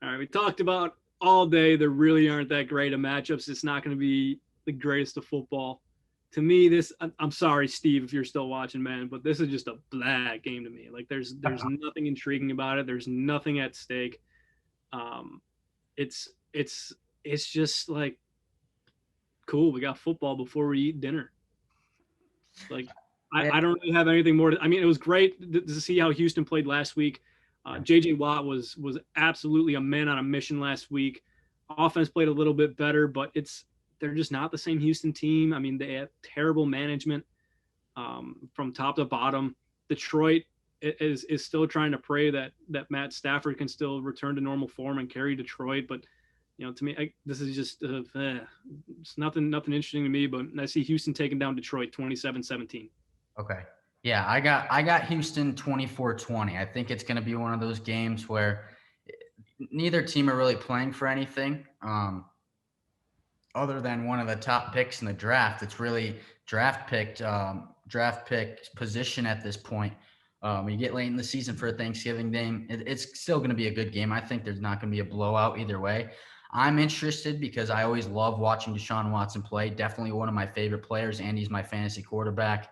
Speaker 3: All right, we talked about all day. There really aren't that great of matchups. It's not going to be the greatest of football. To me, I'm sorry, Steve, if you're still watching, man, but this is just a blah game to me. Like there's nothing intriguing about it. There's nothing at stake. It's just like, cool, we got football before we eat dinner. Like I don't really have anything more it was great to see how Houston played last week. JJ Watt was absolutely a man on a mission last week. Offense played a little bit better, but they're just not the same Houston team. I mean, they have terrible management from top to bottom. Detroit is still trying to pray that Matt Stafford can still return to normal form and carry Detroit. But, to me, this is just it's nothing interesting to me. But I see Houston taking down Detroit 27-17.
Speaker 1: Okay. Yeah, I got Houston 24-20. I think it's going to be one of those games where neither team are really playing for anything. Other than one of the top picks in the draft, it's really draft pick position at this point. When you get late in the season for a Thanksgiving game, it's still going to be a good game. I think there's not going to be a blowout either way. I'm interested because I always love watching Deshaun Watson play. Definitely one of my favorite players, and he's my fantasy quarterback.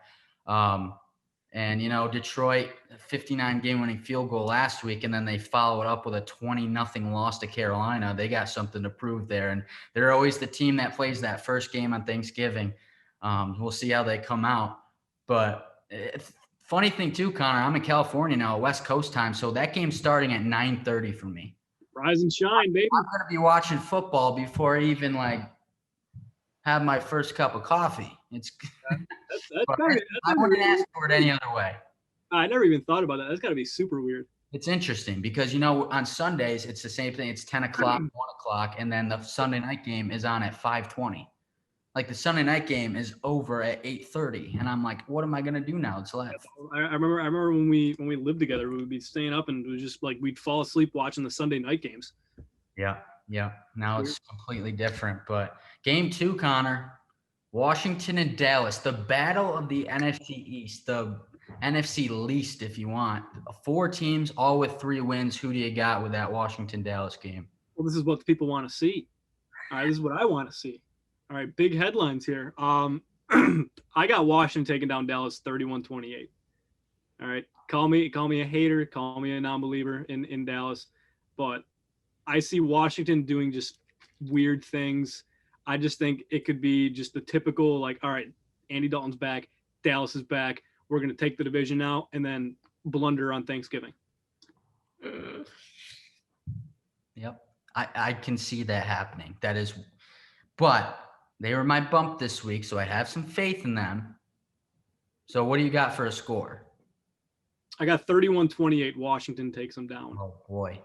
Speaker 1: And, Detroit, 59 game-winning field goal last week, and then they follow it up with a 20-0 loss to Carolina. They got something to prove there, and they're always the team that plays that first game on Thanksgiving. We'll see how they come out. But funny thing, too, Connor, I'm in California now, West Coast time, so that game's starting at 9:30 for me.
Speaker 3: Rise and shine, baby.
Speaker 1: I'm going to be watching football before I even, have my first cup of coffee. I wouldn't ask for it any other way.
Speaker 3: I never even thought about that. That's got to be super weird.
Speaker 1: It's interesting because, on Sundays, it's the same thing. It's 10 o'clock, 1 o'clock, and then the Sunday night game is on at 5:20. Like the Sunday night game is over at 8:30, and I'm like, what am I gonna do now? It's left.
Speaker 3: I remember when we lived together, we would be staying up, and it was just like we'd fall asleep watching the Sunday night games.
Speaker 1: Yeah. Now it's completely different. But game 2, Connor, Washington and Dallas, the battle of the NFC East, the NFC least, if you want. 4 teams, all with 3 wins. Who do you got with that Washington-Dallas game?
Speaker 3: Well, this is what the people want to see. All right, this is what I want to see. All right, big headlines here. I got Washington taking down Dallas 31-28. All right, call me a hater, call me a non-believer in Dallas, but I see Washington doing just weird things. I just think it could be just the typical, all right, Andy Dalton's back, Dallas is back, we're going to take the division now, and then blunder on Thanksgiving.
Speaker 1: Yep, I can see that happening. But they were my bump this week, so I have some faith in them. So what do you got for a score?
Speaker 3: I got 31-28. Washington takes them down.
Speaker 1: Oh, boy.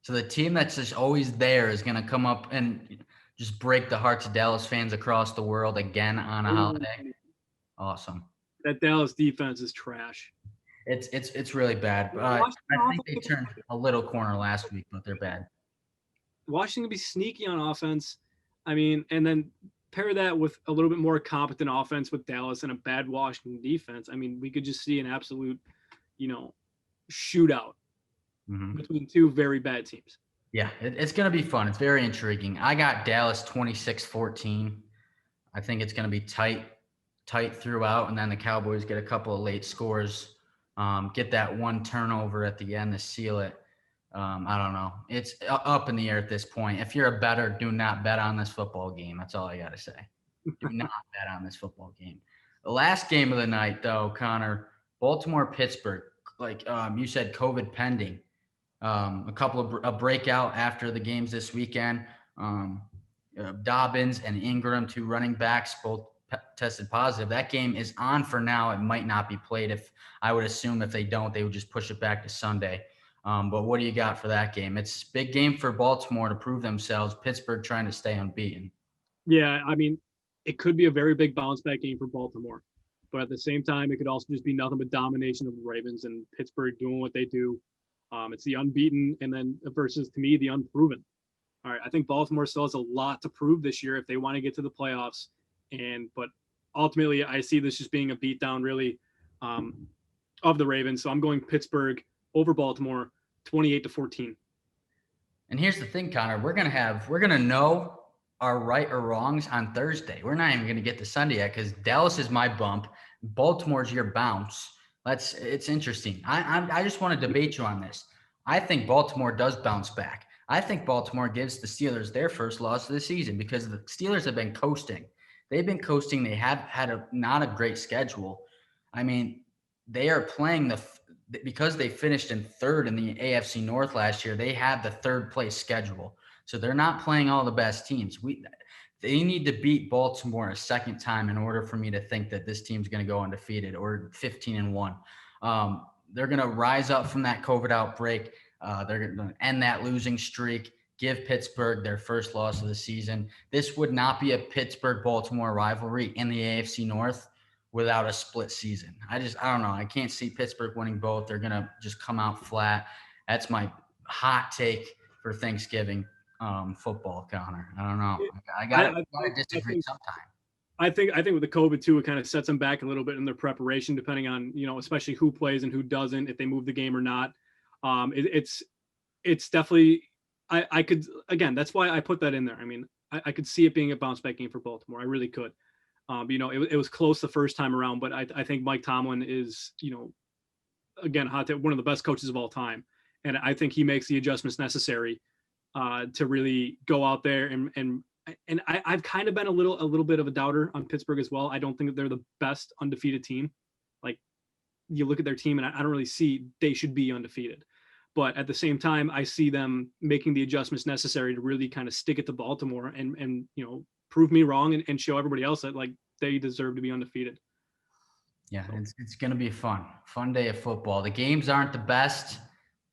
Speaker 1: So the team that's just always there is going to come up and just break the hearts of Dallas fans across the world again on a holiday. Awesome.
Speaker 3: That Dallas defense is trash.
Speaker 1: It's really bad. I think they turned a little corner last week, but they're bad.
Speaker 3: Washington can be sneaky on offense. I mean, and then pair that with a little bit more competent offense with Dallas and a bad Washington defense. I mean, we could just see an absolute, shootout between 2 very bad teams.
Speaker 1: Yeah, it's going to be fun. It's very intriguing. I got Dallas 26-14. I think it's going to be tight throughout, and then the Cowboys get a couple of late scores, get that 1 turnover at the end to seal it. I don't know. It's up in the air at this point. If you're a bettor, do not bet on this football game. That's all I got to say. Do not bet on this football game. The last game of the night, though, Connor, Baltimore-Pittsburgh, you said COVID pending. A breakout after the games this weekend. Dobbins and Ingram, 2 running backs, both tested positive. That game is on for now. It might not be played. If I would assume if they don't, they would just push it back to Sunday. But what do you got for that game? It's a big game for Baltimore to prove themselves. Pittsburgh trying to stay unbeaten.
Speaker 3: Yeah, I mean, it could be a very big bounce back game for Baltimore, but at the same time, it could also just be nothing but domination of the Ravens and Pittsburgh doing what they do. It's the unbeaten and then versus, to me, the unproven. All right, I think Baltimore still has a lot to prove this year if they want to get to the playoffs. But ultimately, I see this just being a beatdown, really, of the Ravens. So I'm going Pittsburgh over Baltimore, 28-14.
Speaker 1: And here's the thing, Connor. We're gonna know our right or wrongs on Thursday. We're not even gonna get to Sunday yet because Dallas is my bump, Baltimore's your bounce. It's interesting. I just want to debate you on this. I think Baltimore does bounce back. I think Baltimore gives the Steelers their first loss of the season because the Steelers have been coasting. They've been coasting. They have had not a great schedule. I mean, they are playing because they finished in third in the AFC North last year. They have the third place schedule. So they're not playing all the best teams. They need to beat Baltimore a second time in order for me to think that this team's going to go undefeated or 15-1. They're going to rise up from that COVID outbreak. They're going to end that losing streak, give Pittsburgh their first loss of the season. This would not be a Pittsburgh-Baltimore rivalry in the AFC North without a split season. I don't know. I can't see Pittsburgh winning both. They're going to just come out flat. That's my hot take for Thanksgiving football, Connor. I don't know. I gotta disagree sometime.
Speaker 3: I think with the COVID too, it kind of sets them back a little bit in their preparation, depending on, especially who plays and who doesn't, if they move the game or not. It's definitely, I could, again, that's why I put that in there. I mean, I could see it being a bounce back game for Baltimore. I really could. It was close the first time around, but I think Mike Tomlin is, again, one of the best coaches of all time. And I think he makes the adjustments necessary to really go out there and I've kind of been a little bit of a doubter on Pittsburgh as well. I don't think that they're the best undefeated team. Like, you look at their team and I don't really see they should be undefeated. But at the same time, I see them making the adjustments necessary to really kind of stick it to Baltimore and prove me wrong and show everybody else that like they deserve to be undefeated.
Speaker 1: Yeah, it's going to be a fun day of football. The games aren't the best,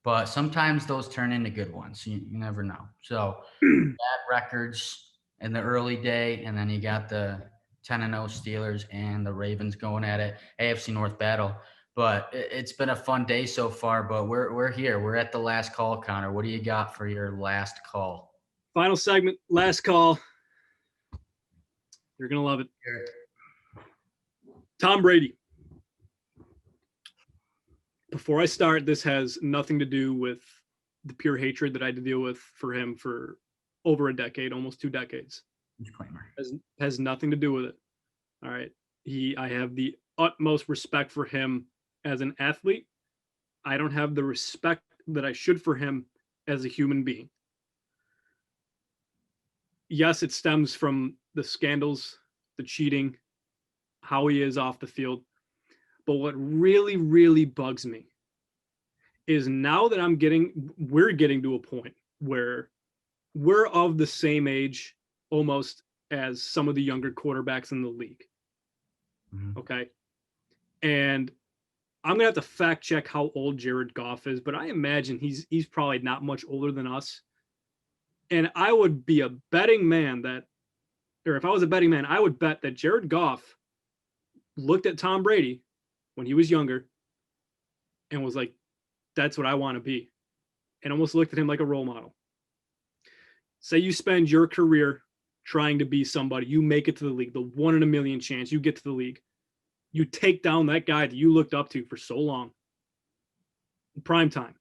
Speaker 1: but sometimes those turn into good ones. You never know. So bad records in the early day, and then you got the 10-0 Steelers and the Ravens going at it, AFC North battle. But it's been a fun day so far, but we're here. We're at the last call, Connor. What do you got for your last call?
Speaker 3: Final segment, last call. You're going to love it. Tom Brady. Before I start, this has nothing to do with the pure hatred that I had to deal with for him for over a decade, almost 2 decades.
Speaker 1: Disclaimer.
Speaker 3: Has nothing to do with it. All right. I have the utmost respect for him as an athlete. I don't have the respect that I should for him as a human being. Yes, it stems from the scandals, the cheating, how he is off the field. But what really, really bugs me is now that we're getting to a point where we're of the same age almost as some of the younger quarterbacks in the league. Mm-hmm. Okay. And I'm going to have to fact check how old Jared Goff is, but I imagine he's probably not much older than us. And I would be a betting man if I was a betting man, I would bet that Jared Goff looked at Tom Brady when he was younger and was like, that's what I want to be. And almost looked at him like a role model. Say you spend your career trying to be somebody, you make it to the league, the 1 in a million chance you get to the league. You take down that guy that you looked up to for so long. Prime time.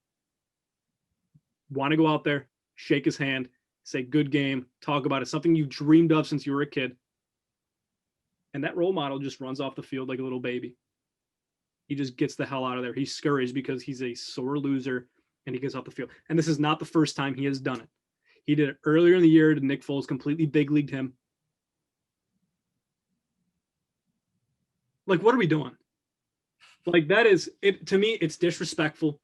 Speaker 3: Want to go out there, shake his hand, say good game, talk about it, something you dreamed of since you were a kid. And that role model just runs off the field like a little baby. He just gets the hell out of there. He's discouraged because he's a sore loser and he gets off the field. And this is not the first time he has done it. He did it earlier in the year to Nick Foles, completely big leagued him. Like, what are we doing? Like, that is it. To me, it's disrespectful.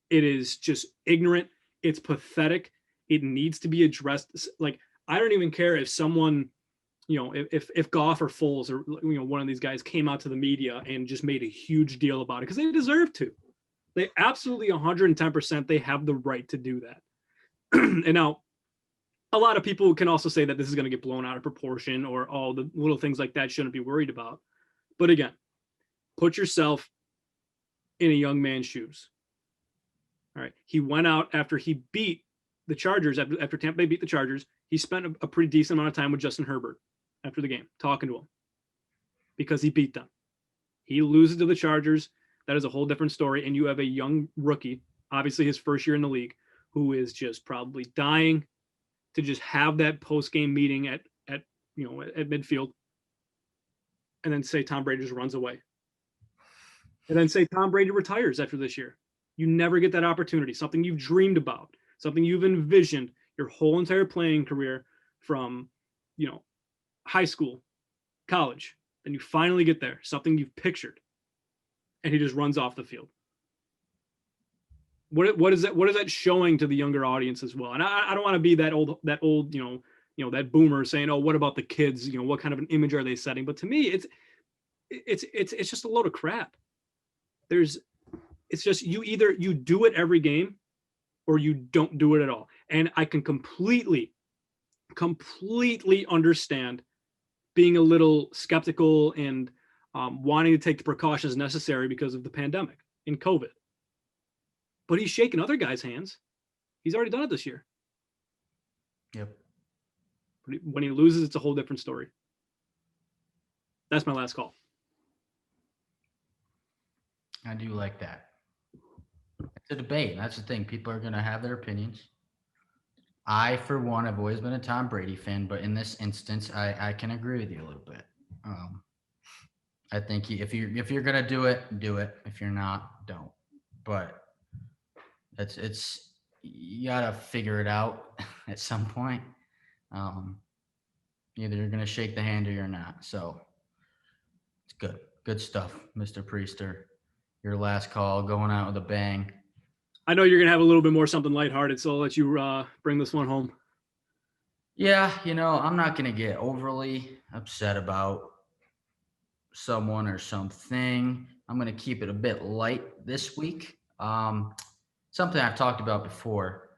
Speaker 3: It is just ignorant. It's pathetic. It needs to be addressed. Like, I don't even care if someone, if Goff or Foles or one of these guys came out to the media and just made a huge deal about it, because they deserve to. They absolutely 110%, they have the right to do that. And now, a lot of people can also say that this is going to get blown out of proportion, or all the little things like that shouldn't be worried about. But again, put yourself in a young man's shoes. All right. He went out after he beat the Chargers, after Tampa Bay beat the Chargers. He spent a pretty decent amount of time with Justin Herbert after the game, talking to him, because he beat them. He loses to the Chargers. That is a whole different story. And you have a young rookie, obviously his first year in the league, who is just probably dying to just have that post-game meeting at midfield, and then say Tom Brady just runs away. And then say Tom Brady retires after this year. You never get that opportunity, something you've dreamed about, something you've envisioned your whole entire playing career from, high school, college. Then you finally get there, something you've pictured, and he just runs off the field. What is that showing to the younger audience as well? And I don't want to be that old, that boomer saying, oh, what about the kids? What kind of an image are they setting? But to me, it's just a load of crap. It's just you do it every game or you don't do it at all. And I can completely understand being a little skeptical and wanting to take the precautions necessary because of the pandemic and COVID. But he's shaking other guys' hands. He's already done it this year.
Speaker 1: Yep.
Speaker 3: But when he loses, it's a whole different story. That's my last call.
Speaker 1: I do like that. It's a debate. That's the thing. People are going to have their opinions. I, for one, have always been a Tom Brady fan, but in this instance, I can agree with you a little bit. I think if you're going to do it, do it. If you're not, don't. But it's you got to figure it out at some point. Either you're going to shake the hand or you're not. So it's good. Good stuff, Mr. Priester. Your last call, going out with a bang.
Speaker 3: I know you're going to have a little bit more something lighthearted, so I'll let you bring this one home.
Speaker 1: Yeah, I'm not going to get overly upset about someone or something. I'm going to keep it a bit light this week. Something I've talked about before,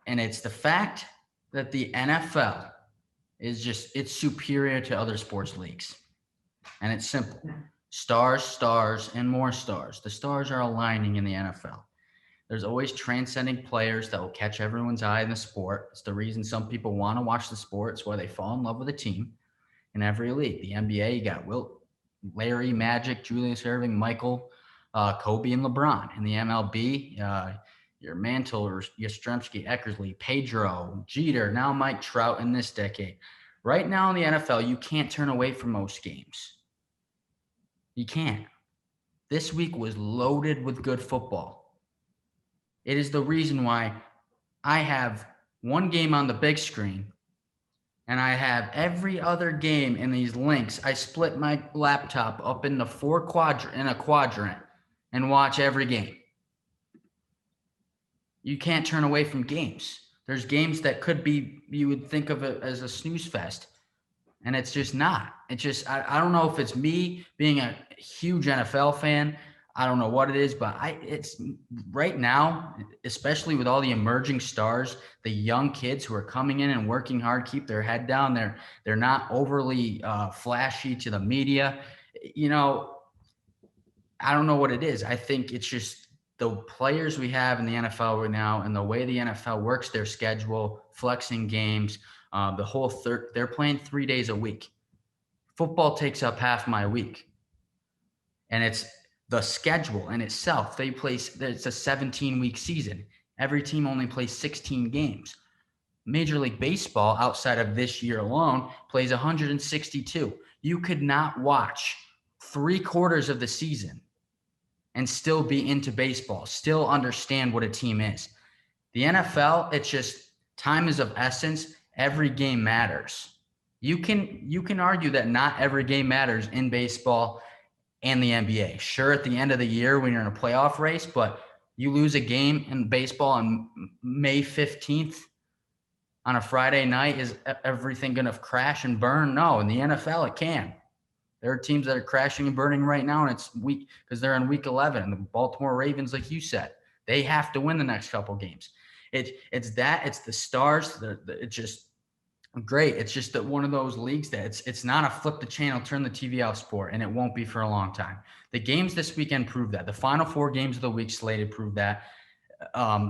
Speaker 1: and it's the fact that the NFL it's superior to other sports leagues. And it's simple. Stars, and more stars. The stars are aligning in the NFL. There's always transcending players that will catch everyone's eye in the sport. It's the reason some people want to watch the sport. It's why they fall in love with a team in every league. The NBA, you got Larry, Magic, Julius Erving, Michael, Kobe, and LeBron. In the MLB, your Mantle, Yastrzemski, Eckersley, Pedro, Jeter, now Mike Trout in this decade. Right now in the NFL, you can't turn away from most games. You can't. This week was loaded with good football. It is the reason why I have one game on the big screen and I have every other game in these links. I split my laptop up into a quadrant and watch every game. You can't turn away from games. There's games that could be, you would think of it as a snooze fest, and it's just not. It's just, I don't know if it's me being a huge NFL fan. I don't know what it is, but it's right now, especially with all the emerging stars, the young kids who are coming in and working hard, keep their head down. They're not overly flashy to the media. I don't know what it is. I think it's just the players we have in the NFL right now and the way the NFL works their schedule, flexing games, they're playing 3 days a week. Football takes up half my week. And it's the schedule in itself. It's a 17-week season. Every team only plays 16 games. Major League Baseball, outside of this year alone, plays 162. You could not watch 3/4 of the season and still be into baseball, still understand what a team is. The NFL, it's just time is of essence. Every game matters. You can argue that not every game matters in baseball and the NBA. Sure, at the end of the year when you're in a playoff race, but you lose a game in baseball on May 15th, on a Friday night, is everything going to crash and burn? No. In the NFL, it can. There are teams that are crashing and burning right now, and it's week because they're in week 11. And the Baltimore Ravens, like you said, they have to win the next couple games. It's the stars. It's just great. It's just that one of those leagues that it's not a flip the channel, turn the TV off sport, and it won't be for a long time. The games this weekend prove that. The final 4 games of the week slated prove that.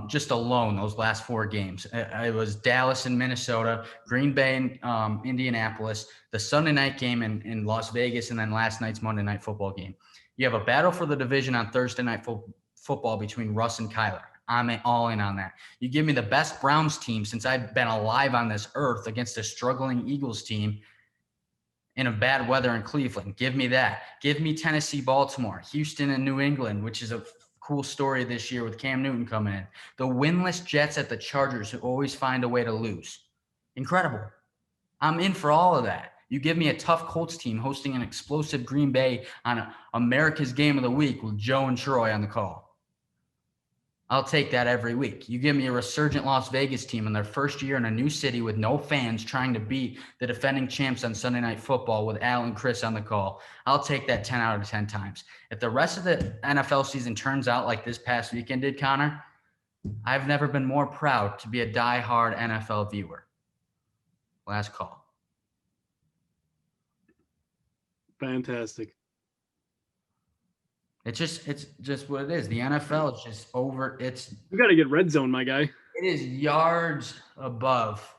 Speaker 1: Just alone, those last 4 games. It was Dallas and Minnesota, Green Bay and Indianapolis, the Sunday night game in Las Vegas, and then last night's Monday night football game. You have a battle for the division on Thursday night football between Russ and Kyler. I'm all in on that. You give me the best Browns team since I've been alive on this earth against a struggling Eagles team in a bad weather in Cleveland. Give me that. Give me Tennessee, Baltimore, Houston, and New England, which is a cool story this year with Cam Newton coming in. The winless Jets at the Chargers who always find a way to lose. Incredible. I'm in for all of that. You give me a tough Colts team hosting an explosive Green Bay on America's Game of the Week with Joe and Troy on the call. I'll take that every week. You give me a resurgent Las Vegas team in their first year in a new city with no fans trying to beat the defending champs on Sunday Night Football with Al and Chris on the call. I'll take that 10 out of 10 times. If the rest of the NFL season turns out like this past weekend did, Connor, I've never been more proud to be a diehard NFL viewer. Last call.
Speaker 3: Fantastic.
Speaker 1: It's just what it is. The NFL is just over.
Speaker 3: You got to get red zone, my guy.
Speaker 1: It is yards above,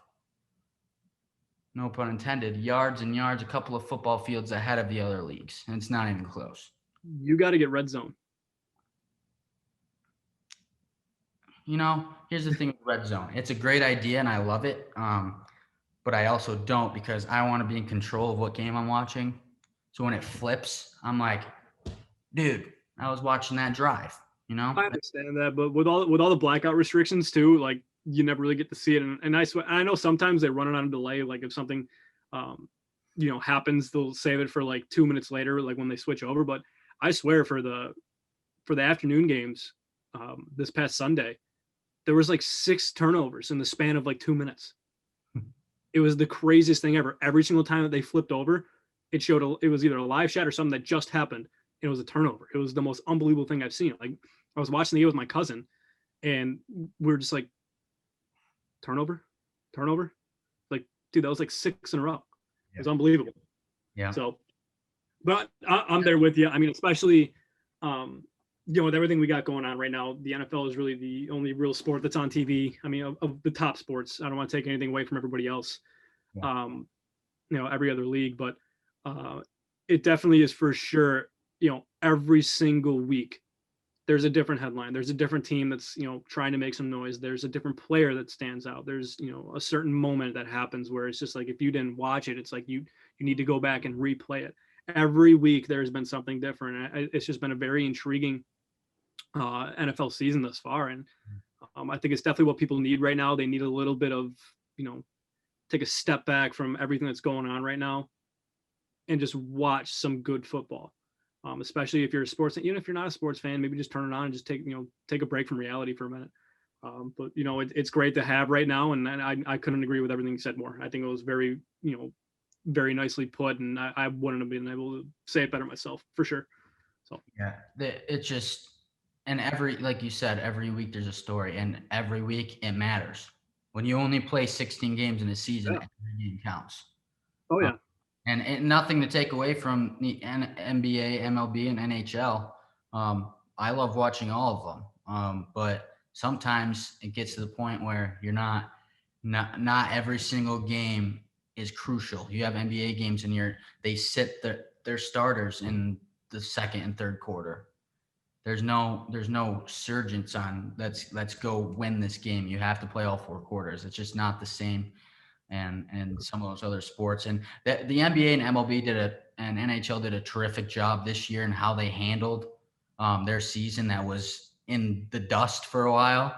Speaker 1: no pun intended, yards and yards, a couple of football fields ahead of the other leagues. And it's not even close.
Speaker 3: You got to get red zone.
Speaker 1: You know, here's the thing with red zone. It's a great idea and I love it. But I also don't because I want to be in control of what game I'm watching. So when it flips, I'm like, dude, I was watching that drive, you know?
Speaker 3: I understand that, but with all the blackout restrictions too, like you never really get to see it. And I swear, I know sometimes they run it on a delay. Like if something, happens, they'll save it for like 2 minutes later, like when they switch over. But I swear for the afternoon games, this past Sunday, there was like 6 turnovers in the span of like 2 minutes. It was the craziest thing ever. Every single time that they flipped over, it was either a live shot or something that just happened. It was a turnover. It was the most unbelievable thing I've seen. Like I was watching the game with my cousin and we were just like, turnover. Like, dude, that was like 6 in a row. It was unbelievable.
Speaker 1: Yeah.
Speaker 3: So, but I'm there with you. I mean, especially, with everything we got going on right now, the NFL is really the only real sport that's on TV. I mean, of the top sports. I don't want to take anything away from everybody else.
Speaker 1: Yeah.
Speaker 3: Every other league, but it definitely is for sure. Every single week, there's a different headline. There's a different team that's, trying to make some noise. There's a different player that stands out. There's, a certain moment that happens where it's just like, if you didn't watch it, it's like you need to go back and replay it. Every week, there's been something different. It's just been a very intriguing NFL season thus far. And I think it's definitely what people need right now. They need a little bit of, take a step back from everything that's going on right now and just watch some good football. Especially if you're a sports, even if you're not a sports fan, maybe just turn it on and just take a break from reality for a minute. But it's great to have right now. And I couldn't agree with everything you said more. I think it was very, very nicely put. And I wouldn't have been able to say it better myself for sure. So,
Speaker 1: yeah, it's just, and like you said, every week there's a story and every week it matters. When you only play 16 games in a season, every game counts.
Speaker 3: Oh yeah.
Speaker 1: And nothing to take away from the NBA, MLB, and NHL. I love watching all of them. But sometimes it gets to the point where you're not every single game is crucial. You have NBA games and they sit their starters in the second and third quarter. There's no surgence on let's go win this game. You have to play all 4 quarters. It's just not the same. And some of those other sports, and the NBA and MLB and NHL did a terrific job this year in how they handled their season that was in the dust for a while.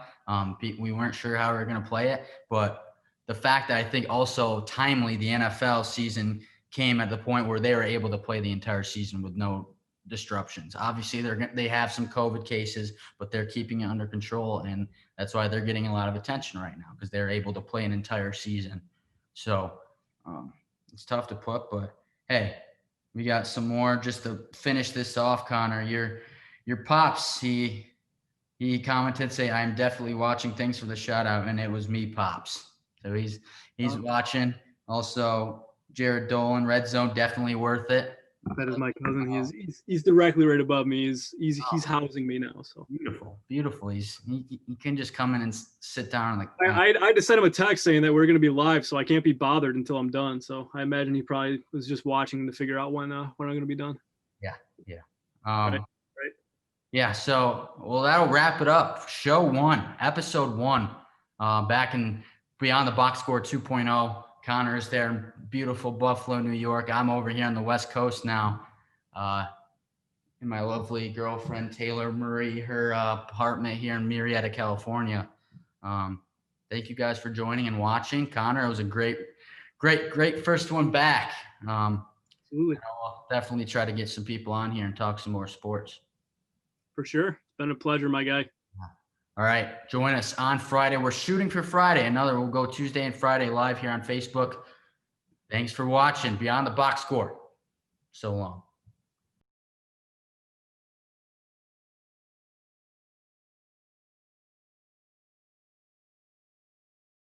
Speaker 1: We weren't sure how we were going to play it, but the fact that I think also timely, the NFL season came at the point where they were able to play the entire season with no disruptions. Obviously, they have some COVID cases, but they're keeping it under control, and that's why they're getting a lot of attention right now because they're able to play an entire season. So it's tough to put, but hey, we got some more just to finish this off. Connor, your pops, he commented, say, I'm definitely watching. Thanks for the shout out, and it was me, pops. So he's watching. Also, Jared Dolan, Red Zone, definitely worth it.
Speaker 3: That is my cousin. He's directly right above me. He's housing me now. So
Speaker 1: beautiful. He can just come in and sit down. Like
Speaker 3: I had to send him a text saying that we're going to be live, so I can't be bothered until I'm done. So I imagine he probably was just watching to figure out when I'm going to be done.
Speaker 1: Yeah.
Speaker 3: Right.
Speaker 1: Yeah. So that'll wrap it up. Show 1, episode 1, back in Beyond the Box Score 2.0. Connor is there in beautiful Buffalo, New York. I'm over here on the West Coast now. And my lovely girlfriend, Taylor Murray, her apartment here in Murrieta, California. Thank you guys for joining and watching. Connor, it was a great first one back.
Speaker 3: Absolutely.
Speaker 1: I'll definitely try to get some people on here and talk some more sports.
Speaker 3: For sure. It's been a pleasure, my guy.
Speaker 1: All right. Join us on Friday. We're shooting for Friday. We'll go Tuesday and Friday live here on Facebook. Thanks for watching Beyond the Box Score. So long.